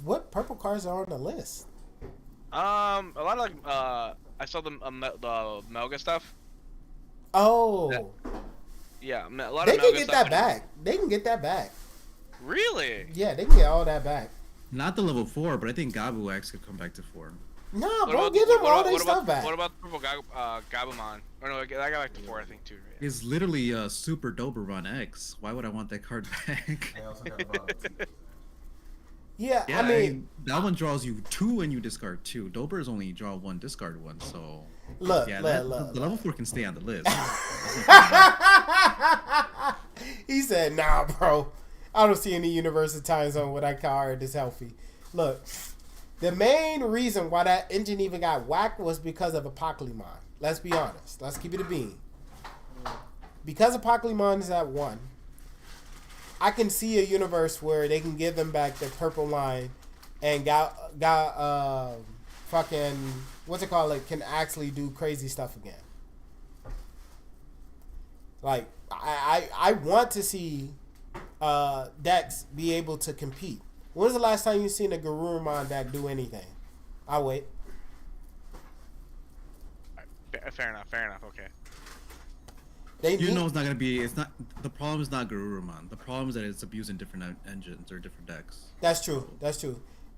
What purple cards are on the list? A lot of like I saw the Melga stuff. Oh. Yeah, a lot they of Melga can get stuff that back. They can get that back. Really? Yeah, they can get all that back. Not the level 4, but I think Gabu X could come back to 4. Nah, bro, give them all their stuff back. What about the purple Gabumon? Or no, I got back to 4, I think, too. Right? It's literally a Super Doberman X. Why would I want that card back? I also got about Yeah, Yeah, I mean, that one draws you 2 and you discard 2. Dobers only draw 1, discard 1. So look, yeah, look. the level 4 can stay on the list. He said, nah, bro. I don't see any universal time zone where that card is healthy. Look, the main reason why that engine even got whacked was because of Apocalymon. Let's be honest. Let's keep it a bean. Because Apocalymon is at 1, I can see a universe where they can give them back the purple line and got fucking, what's it called? Like, can actually do crazy stuff again. Like, I want to see decks be able to compete. When was the last time you seen a Garurumon deck do anything? I'll wait. Fair enough. Okay. You know it's not gonna be. It's not. The problem is not Garurumon. The problem is that it's abusing different engines or different decks. That's true.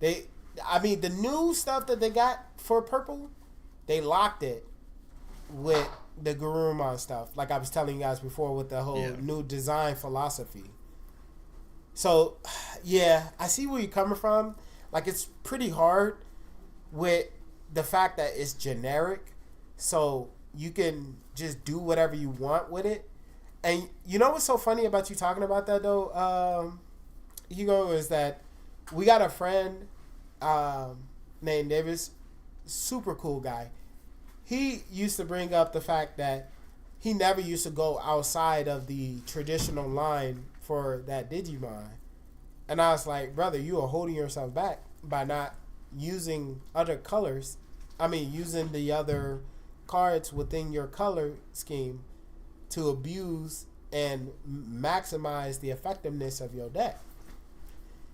I mean, the new stuff that they got for purple, they locked it with the Garurumon stuff. Like I was telling you guys before, with the whole new design philosophy. So, yeah, I see where you're coming from. Like, it's pretty hard with the fact that it's generic. So you can just do whatever you want with it. And you know what's so funny about you talking about that, though, Hugo, is that we got a friend named Davis, super cool guy. He used to bring up the fact that he never used to go outside of the traditional line for that Digimon. And I was like, brother, you are holding yourself back by not using other colors. I mean, using the other cards within your color scheme to abuse and maximize the effectiveness of your deck.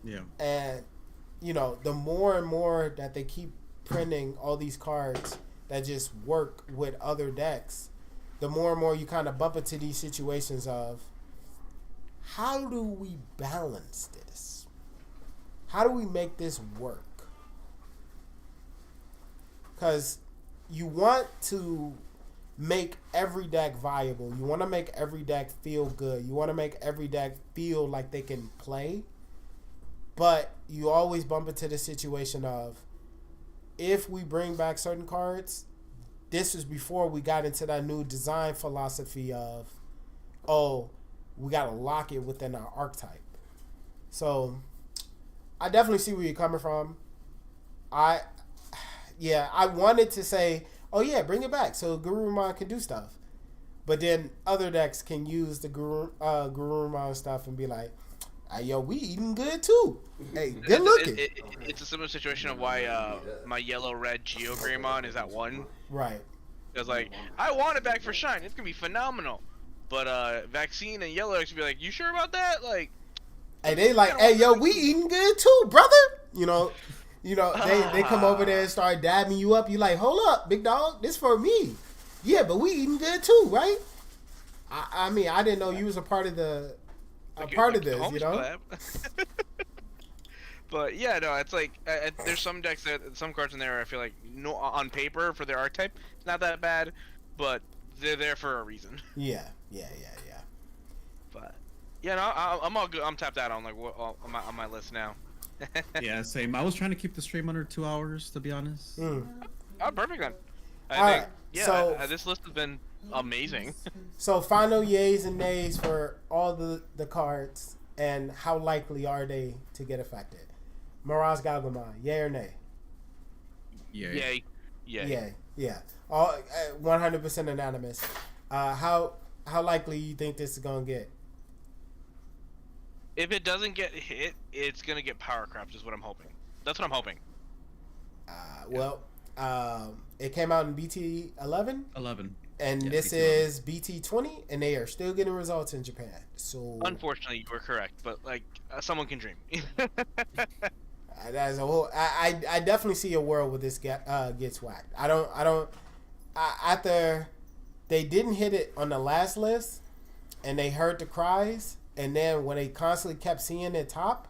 Yeah. And, you know, the more and more that they keep printing all these cards that just work with other decks, the more and more you kind of bump into these situations of, how do we balance this? How do we make this work? Because you want to make every deck viable. You want to make every deck feel good. You want to make every deck feel like they can play. But you always bump into the situation of, if we bring back certain cards, this was before we got into that new design philosophy of, oh, we got to lock it within our archetype. So I definitely see where you're coming from. I wanted to say, oh yeah, bring it back so Garurumon can do stuff. But then other decks can use the Garurumon stuff and be like, hey, yo, we eating good too. Hey, good looking. It's a similar situation of why my yellow-red Geogreymon is at 1. Right. Because, like, I want it back for Shine. It's going to be phenomenal. But Vaccine and Yellow should be like, you sure about that? Like, hey, they like, hey, yo, we eating good too, brother. You know, they come over there and start dabbing you up. You like, hold up, big dog, this for me. Yeah, but we eating good too, right? I mean, I didn't know you was a part of this, you know. But yeah, no, it's like there's some decks some cards in there I feel like no on paper for their archetype it's not that bad, but they're there for a reason. Yeah. But yeah, no, I'm all good. I'm tapped out on like on my list now. Yeah, same. I was trying to keep the stream under 2 hours, to be honest. Oh, perfect then. This list has been amazing. So final yays and nays for all the cards, and how likely are they to get affected? Mirage Gagumon, yay or nay? Yay. Yeah. All 100% anonymous. How likely you think this is gonna get? If it doesn't get hit, it's gonna get power crept. Is what I'm hoping. That's what I'm hoping. It came out in BT 11. 11. And this BT is BT 20, and they are still getting results in Japan. So unfortunately, you were correct, but like someone can dream. That's a whole. I definitely see a world where this gets whacked. After they didn't hit it on the last list, and they heard the cries, and then when they constantly kept seeing it top,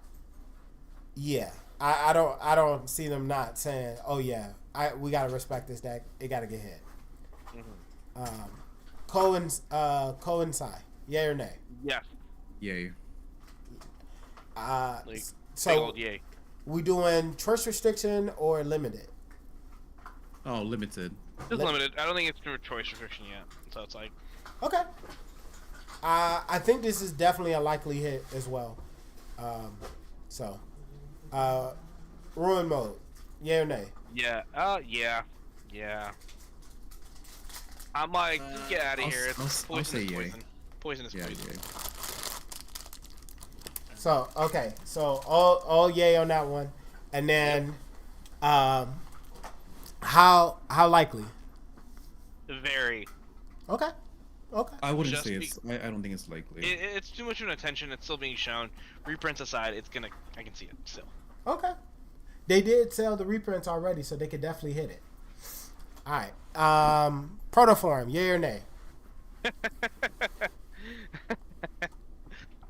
yeah, I don't see them not saying, oh yeah, we gotta respect this deck. It gotta get hit. Mm-hmm. Cohen Sai, yay or nay? Yes. Yay. Like, big So old yay. we doing choice restriction or limited? Oh, limited. It's limited. I don't think it's through a choice restriction yet. So it's like, Okay. I think this is definitely a likely hit as well. Ruin mode, yay or nay? yeah. Yeah. I'm like, get out of here. It's I'll say yay. poison. Poison is Yeah, poison. yay. So okay, so all yay on that one, and then how likely? Very. Okay. I wouldn't Just say be- it's. I don't think it's likely. It's too much of an attention. It's still being shown. Reprints aside, it's gonna. I can see it still. Okay. They did sell the reprints already, so they could definitely hit it. All right. Protoform, yay or nay?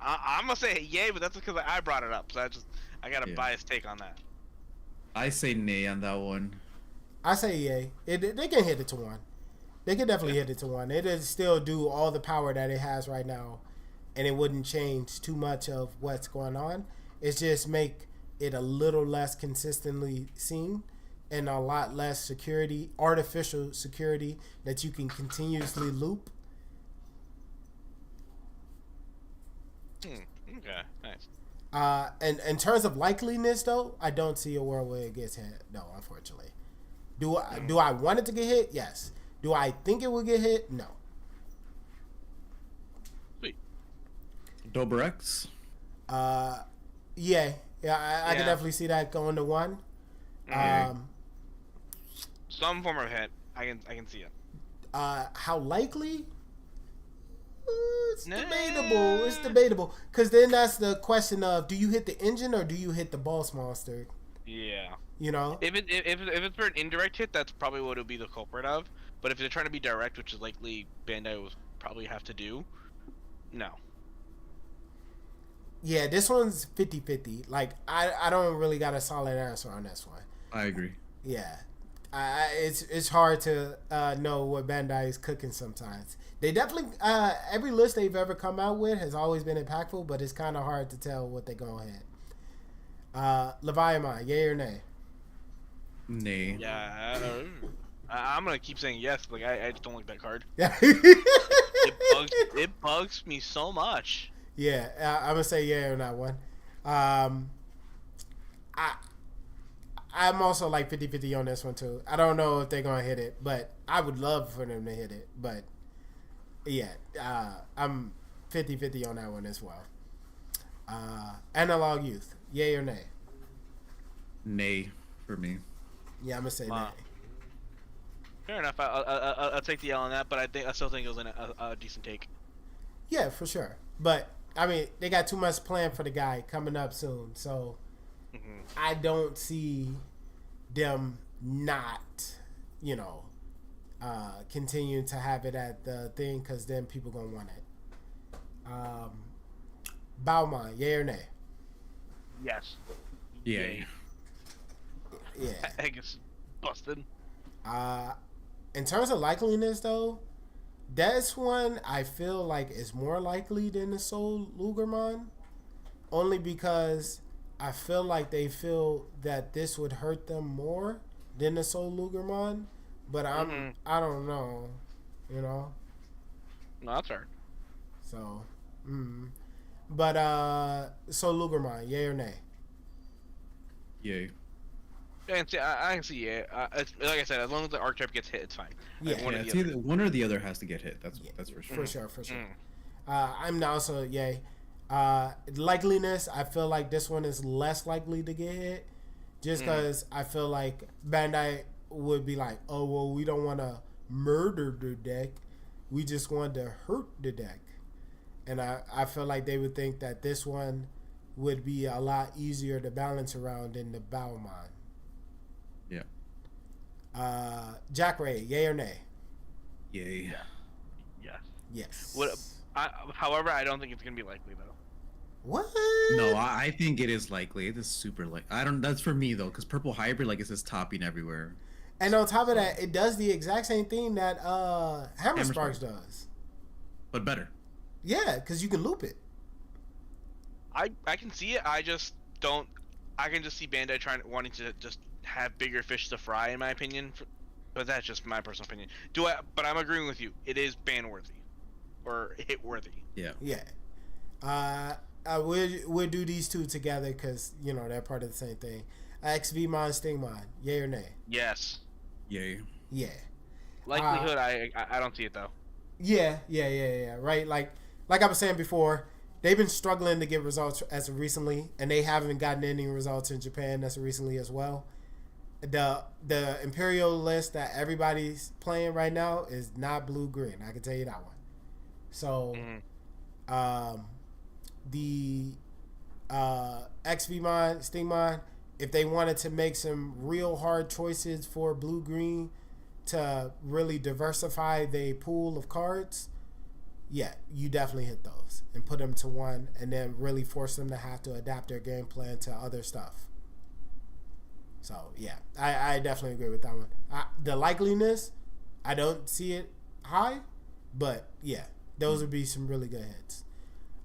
I'm gonna say yay, but that's because I brought it up. So I got a biased take on that. I say nay on that one. I say yay. They can hit it to 1. They can definitely hit it to 1. It would still do all the power that it has right now, and it wouldn't change too much of what's going on. It's just make it a little less consistently seen and a lot less security, artificial security that you can continuously loop. Okay, nice. And in terms of likeliness, though, I don't see a world where it gets hit. No, unfortunately. Do I want it to get hit? Yes. Do I think it will get hit? No. Sweet. Doberex. Yeah. I can definitely see that going to 1. Some form of hit. I can see it. How likely? It's Nah. debatable. It's debatable. Because then that's the question of, do you hit the engine or do you hit the boss monster? Yeah. You know? If it's for an indirect hit, that's probably what it would be the culprit of. But if they're trying to be direct, which is likely Bandai will probably have to do, no. Yeah, this one's 50-50. Like, I don't really got a solid answer on this one. I agree. Yeah. It's hard to know what Bandai is cooking sometimes. They definitely, every list they've ever come out with has always been impactful, but it's kind of hard to tell what they're going to hit. Leviathan, yay or nay? Nay. Yeah. I'm gonna keep saying yes. Like I just don't like that card. Yeah. It bugs me so much. Yeah, I'm gonna say yeah on that one. I'm also like 50-50 on this one too. I don't know if they're gonna hit it, but I would love for them to hit it. But yeah, I'm 50-50 on that one as well. Analog Youth, yay or nay? Nay for me. Yeah, I'm gonna say Wow. nay. Fair enough. I'll take the L on that, but I still think it was a decent take. Yeah, for sure. But I mean, they got too much planned for the guy coming up soon, so I don't see them not, continuing to have it at the thing because then people gonna want it. Bauman, yay or nay? Yes. Yay. Yeah. I guess busted. In terms of likeliness, though, that's one I feel like is more likely than the Soul Lugermon, only because I feel like they feel that this would hurt them more than the Soul Lugermon, but I don't know, No, that's fair. So, but Soul Lugermon, yay or nay? Yay. I can see yeah. Like I said, as long as the archetype gets hit, it's fine. Yeah. Like, one or It's the other. either one or the other has to get hit. That's for sure. For sure. I'm also yay. Likeliness, I feel like this one is less likely to get hit, just because I feel like Bandai would be like, oh well, we don't want to murder the deck, we just want to hurt the deck, and I feel like they would think that this one would be a lot easier to balance around than the Baumon. Yeah. Jack Ray, yay or nay? Yay. Yes. Yes. However, I don't think it's gonna be likely though. What? No, I think it is likely. It is super like I don't. That's for me though, because purple hybrid like it says topping everywhere. And on top of that, it does the exact same thing that Hammer Hammer Sparks Sparks. does. But better. Yeah, because you can loop it. I can see it. I just don't. I can just see Bandai wanting to just have bigger fish to fry, in my opinion. But that's just my personal opinion. But I'm agreeing with you. It is ban worthy, or hit worthy. Yeah. Yeah. We'll do these two together because they're part of the same thing. XVmon, Stingmon, yay or nay? Yes. Yay. Yeah. Likelihood, I don't see it though. Yeah. Right. Like I was saying before, they've been struggling to get results as of recently, and they haven't gotten any results in Japan as of recently as well. The Imperial list that everybody's playing right now is not blue green. I can tell you that one. So, the XVmon, Stingmon, if they wanted to make some real hard choices for blue green to really diversify the pool of cards, yeah, you definitely hit those and put them to one, and then really force them to have to adapt their game plan to other stuff. So yeah, I definitely agree with that one. The likeliness, I don't see it high, but yeah, those would be some really good hits.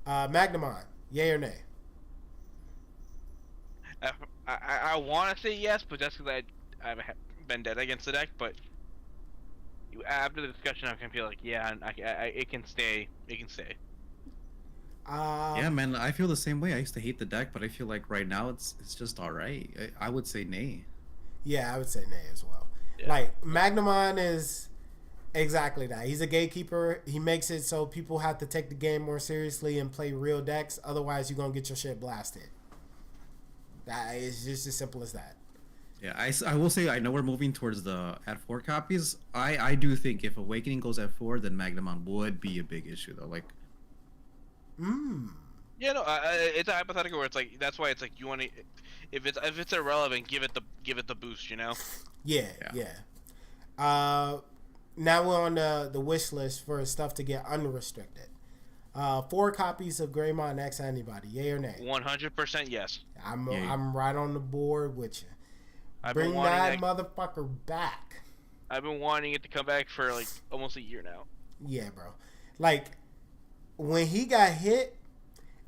Magnamon, yay or nay? I want to say yes, but just because I've been dead against the deck. But after the discussion, I can feel like it can stay. It can stay. Yeah, man, I feel the same way. I used to hate the deck, but I feel like right now it's just all right. I would say nay. Yeah, I would say nay as well. Yeah. Like Magnamon is exactly that. He's a gatekeeper. He makes it so people have to take the game more seriously and play real decks. Otherwise, you're gonna get your shit blasted. That is just as simple as that. Yeah, I will say I know we're moving towards the at 4 copies. I do think if Awakening goes at 4, then Magnamon would be a big issue though. Like. Yeah, no, it's a hypothetical where it's like that's why it's like you want to, if it's irrelevant, give it the boost, Yeah. Now we're on the wish list for stuff to get unrestricted. 4 copies of Greymon X Antibody, yay or nay? 100% yes. I'm right on the board with you. Bring that motherfucker back. I've been wanting it to come back for like almost a year now. Yeah, bro. Like when he got hit,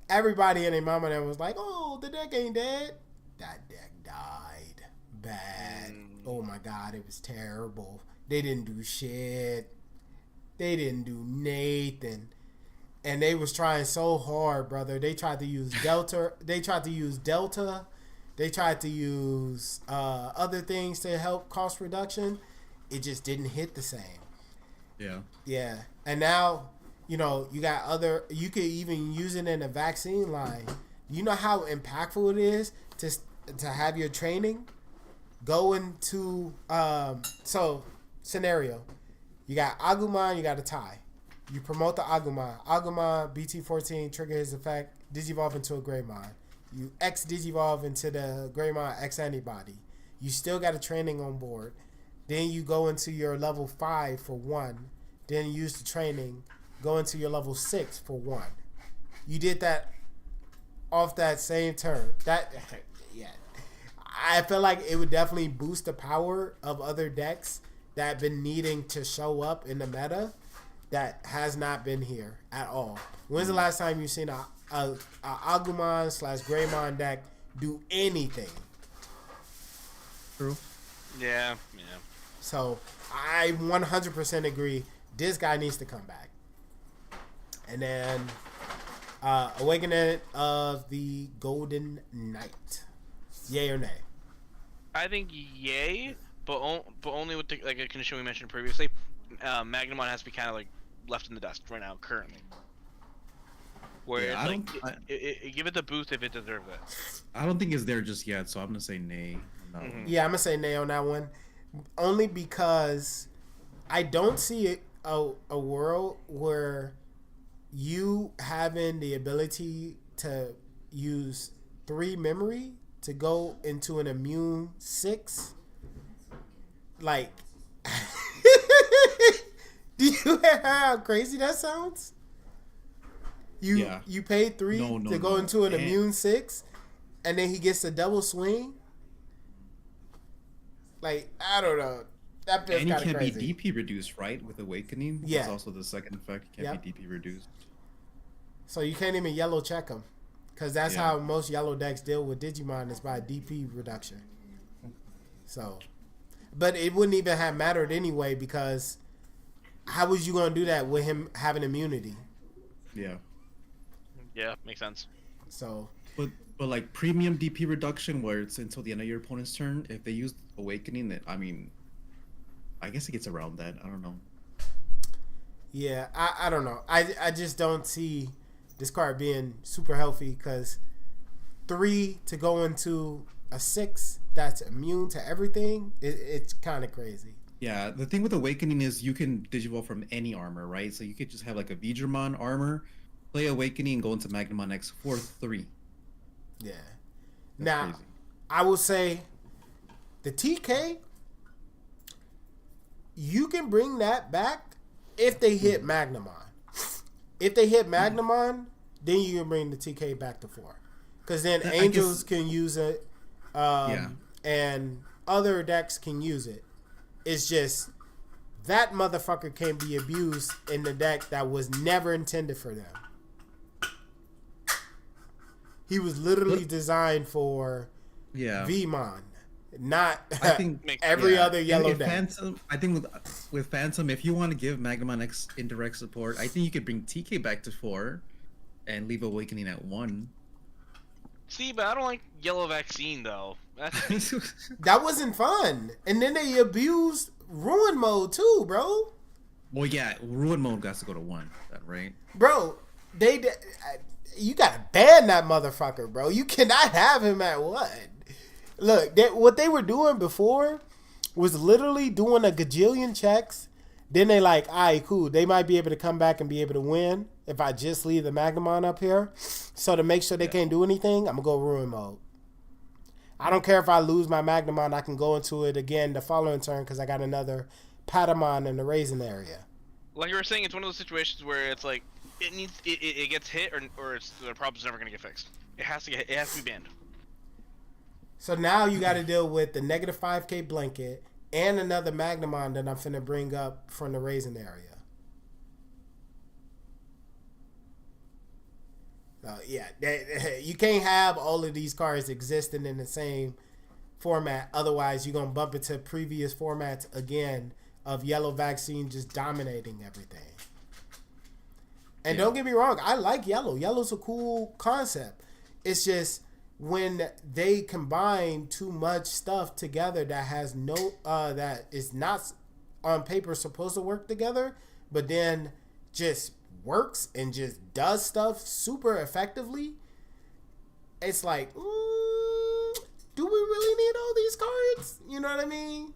everybody and their mama that was like, "Oh, the deck ain't dead." That deck died bad. Oh my god, it was terrible. They didn't do shit. They didn't do Nathan. And they was trying so hard, brother. They tried to use Delta. They tried to use other things to help cost reduction. It just didn't hit the same. Yeah. And now, you got you could even use it in a vaccine line. You know how impactful it is to have your training go into, scenario. You got Agumon, you got a tie. You promote the Agumon. Agumon, BT14, trigger his effect, Digivolve into a Greymon. You X Digivolve into the Greymon X Antibody. You still got a training on board. Then you go into your level 5 for 1. Then you use the training, go into your level 6 for 1. You did that off that same turn. Yeah. I feel like it would definitely boost the power of other decks that have been needing to show up in the meta that has not been here at all. When's the last time you've seen a Agumon / Greymon deck do anything? True. Yeah. So I 100% agree. This guy needs to come back. And then Awakening of the Golden Knight. Yay or nay? I think yay, but only with the a condition we mentioned previously. Magnamon has to be kind of like left in the dust right now, currently. Where give it the boost if it deserves it. I don't think it's there just yet, so I'm gonna say nay. No. Yeah, I'm gonna say nay on that one, only because I don't see a world where you having the ability to use 3 memory to go into an immune 6, like. Do you hear how crazy that sounds? You paid 3 to go into an immune 6, and then he gets a double swing. Like, I don't know. That feels kind of crazy. And he can't be DP reduced, right? With Awakening. Yeah. That's also the second effect. He can't be DP reduced. So you can't even yellow check him. Because that's how most yellow decks deal with Digimon, is by DP reduction. So, but it wouldn't even have mattered anyway, because how was you going to do that with him having immunity? Yeah. Yeah, makes sense. So, but like premium DP reduction, where it's until the end of your opponent's turn, if they use Awakening, I mean, I guess it gets around that. I don't know. Yeah, I don't know. I just don't see this card being super healthy, because 3 to go into a 6 that's immune to everything, it's kind of crazy. Yeah, the thing with Awakening is you can Digivolve from any armor, right? So you could just have like a Digimon armor, play Awakening, and go into Magnamon X for 3. Yeah. That's now, crazy. I will say the TK, you can bring that back if they hit Magnamon. If they hit Magnamon, then you can bring the TK back to 4. Because then Angels can use it, and other decks can use it. It's just that motherfucker can be abused in the deck that was never intended for them. He was literally designed for Vmon, not I think every other yellow deck. Phantom, I think with Phantom, if you want to give Magnamon X indirect support, I think you could bring TK back to 4 and leave Awakening at 1. See, but I don't like Yellow Vaccine, though. That wasn't fun. And then they abused Ruin Mode, too, bro. Well, yeah, Ruin Mode got to go to 1, right? Bro, you gotta ban that motherfucker, bro. You cannot have him at 1. Look, what they were doing before was literally doing a gajillion checks. Then they like, all right, cool. They might be able to come back and be able to win if I just leave the Magnamon up here. So to make sure they can't do anything, I'm going to go Ruin Mode. I don't care if I lose my Magnamon. I can go into it again the following turn because I got another Patamon in the Raisin area. Like you were saying, it's one of those situations where it's like, it gets hit or the problem's never going to get fixed. It has to be banned. So now you got to deal with the negative 5k blanket and another Magnamon that I'm finna bring up from the Raisin area. You can't have all of these cards existing in the same format. Otherwise, you're going to bump into previous formats again of Yellow Vaccine just dominating everything. And don't get me wrong, I like Yellow. Yellow's a cool concept. It's just when they combine too much stuff together that has that is not on paper supposed to work together, but then just works and just does stuff super effectively, it's like, do we really need all these cards? You know what I mean?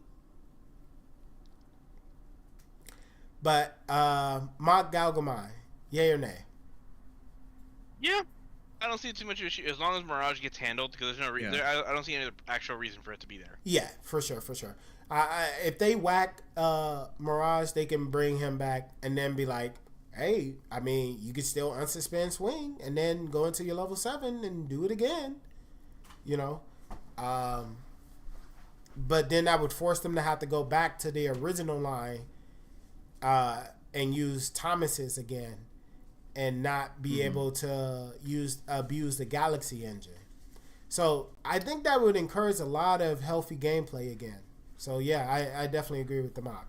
But Mock Galgamai, yay or nay? Yeah. I don't see too much issue as long as Mirage gets handled, because there's no reason. I don't see any actual reason for it to be there. Yeah, for sure. If they whack Mirage, they can bring him back and then be like, hey, I mean, you could still unsuspend swing and then go into your level 7 and do it again. You know? But then that would force them to have to go back to the original line and use Thomas's again. And not be able to abuse the Galaxy engine. So I think that would encourage a lot of healthy gameplay again. So yeah, I definitely agree with the mock.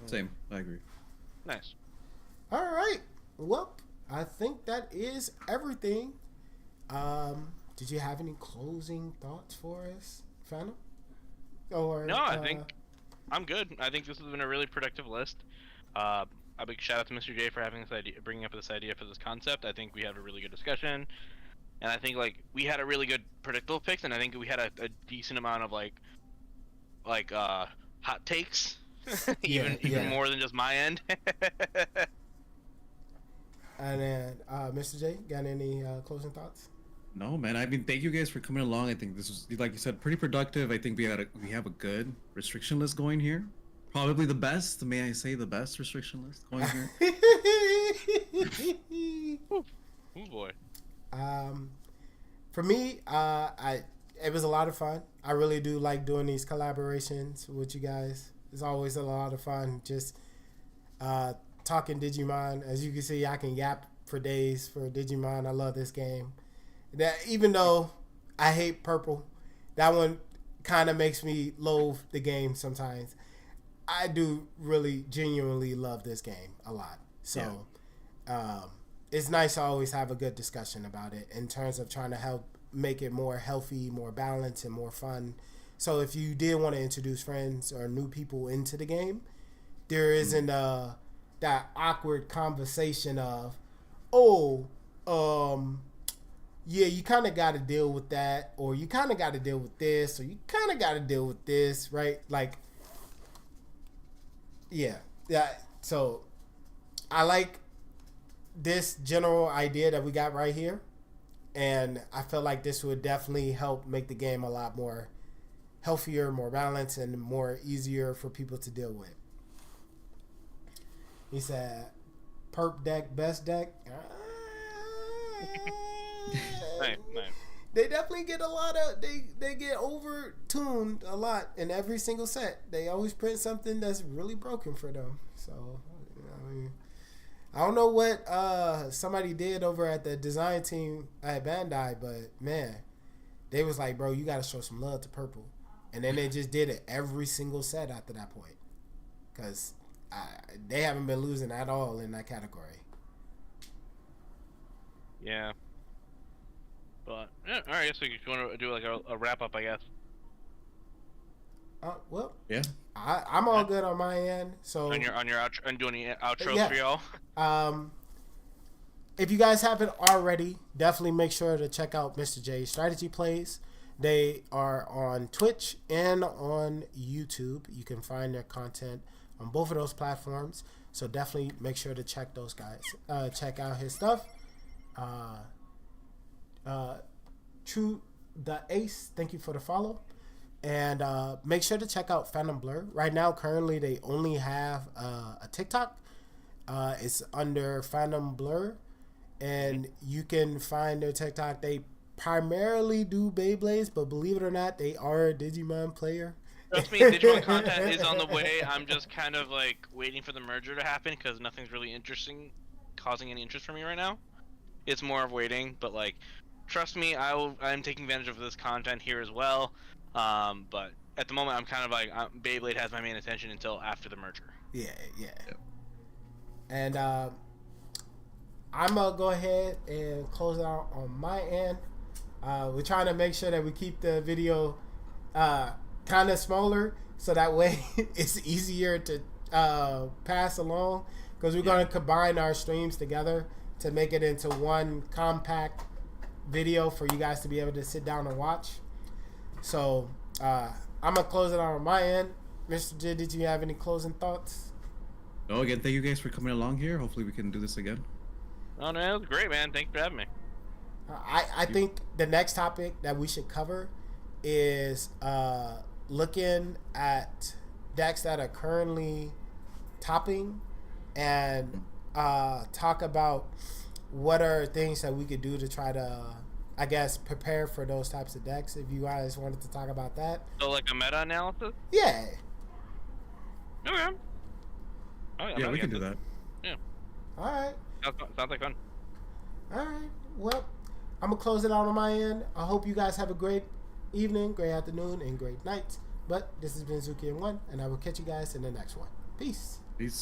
Same, I agree. Nice. All right. Well, I think that is everything. Did you have any closing thoughts for us, Phantom? Or no, I think I'm good. I think this has been a really productive list. A big shout out to Mr. J for having this idea, bringing up this idea for this concept. I think we had a really good discussion, and I think like we had a really good predictable picks, and I think we had a decent amount of like hot takes, even more than just my end. And then Mr. J, got any closing thoughts? No, man. I mean, thank you guys for coming along. I think this was, like you said, pretty productive. I think we have a good restriction list going here. Probably the best, may I say, the best restriction list going here. Oh boy. For me, it was a lot of fun. I really do like doing these collaborations with you guys. It's always a lot of fun. Just talking Digimon. As you can see, I can yap for days for Digimon. I love this game. That even though I hate purple, that one kind of makes me loathe the game sometimes. I do really genuinely love this game a lot. So it's nice to always have a good discussion about it in terms of trying to help make it more healthy, more balanced, and more fun. So if you did want to introduce friends or new people into the game, there isn't that awkward conversation of, yeah, you kind of got to deal with that, or you kind of got to deal with this, or you kind of got to deal with this, right? Like, yeah. So I like this general idea that we got right here, and I feel like this would definitely help make the game a lot more healthier, more balanced, and more easier for people to deal with. He said, "Perp deck, best deck." Nice. They definitely get a lot of they get over tuned a lot in every single set. They always print something that's really broken for them. So I mean, I don't know what somebody did over at the design team at Bandai, but man, they was like, bro, you got to show some love to purple, and then they just did it every single set after that point, because they haven't been losing at all in that category. Yeah. But yeah, all right. So you want to do like a wrap up, I guess. Well, Yeah. I'm all good on my end. So On your outro, and doing the outros Yeah. for y'all. If you guys haven't already, definitely make sure to check out Mr. J's Strategy Plays. They are on Twitch and on YouTube. You can find their content on both of those platforms. So definitely make sure to check those guys. Check out his stuff. True the Ace, thank you for the follow. And make sure to check out Phantom Blur. Right now, currently, they only have a TikTok. It's under Phantom Blur. And you can find their TikTok. They primarily do Beyblades, but believe it or not, they are a Digimon player. Trust me, Digimon content is on the way. I'm just kind of like waiting for the merger to happen because nothing's really causing any interest for me right now. It's more of waiting, but like, trust me, I'm taking advantage of this content here as well. But at the moment, I'm kind of like Beyblade has my main attention until after the merger. Yeah. And I'm gonna go ahead and close it out on my end. We're trying to make sure that we keep the video kind of smaller, so that way it's easier to pass along, because we're gonna combine our streams together to make it into one compact video for you guys to be able to sit down and watch. So I'm gonna close it out on my end. Mr. J, did you have any closing thoughts? Oh, again, thank you guys for coming along here. Hopefully we can do this again. Oh no, that was great, man. Thanks for having me. I think the next topic that we should cover is looking at decks that are currently topping, and talk about what are things that we could do to try to, I guess, prepare for those types of decks. If you guys wanted to talk about that. So like a meta analysis? Yeah. Okay. Oh, Yeah, we can do that. Yeah. All right. Sounds like fun. All right. Well, I'm going to close it out on my end. I hope you guys have a great evening, great afternoon, and great night. But this has been Zuki and One, and I will catch you guys in the next one. Peace. Peace.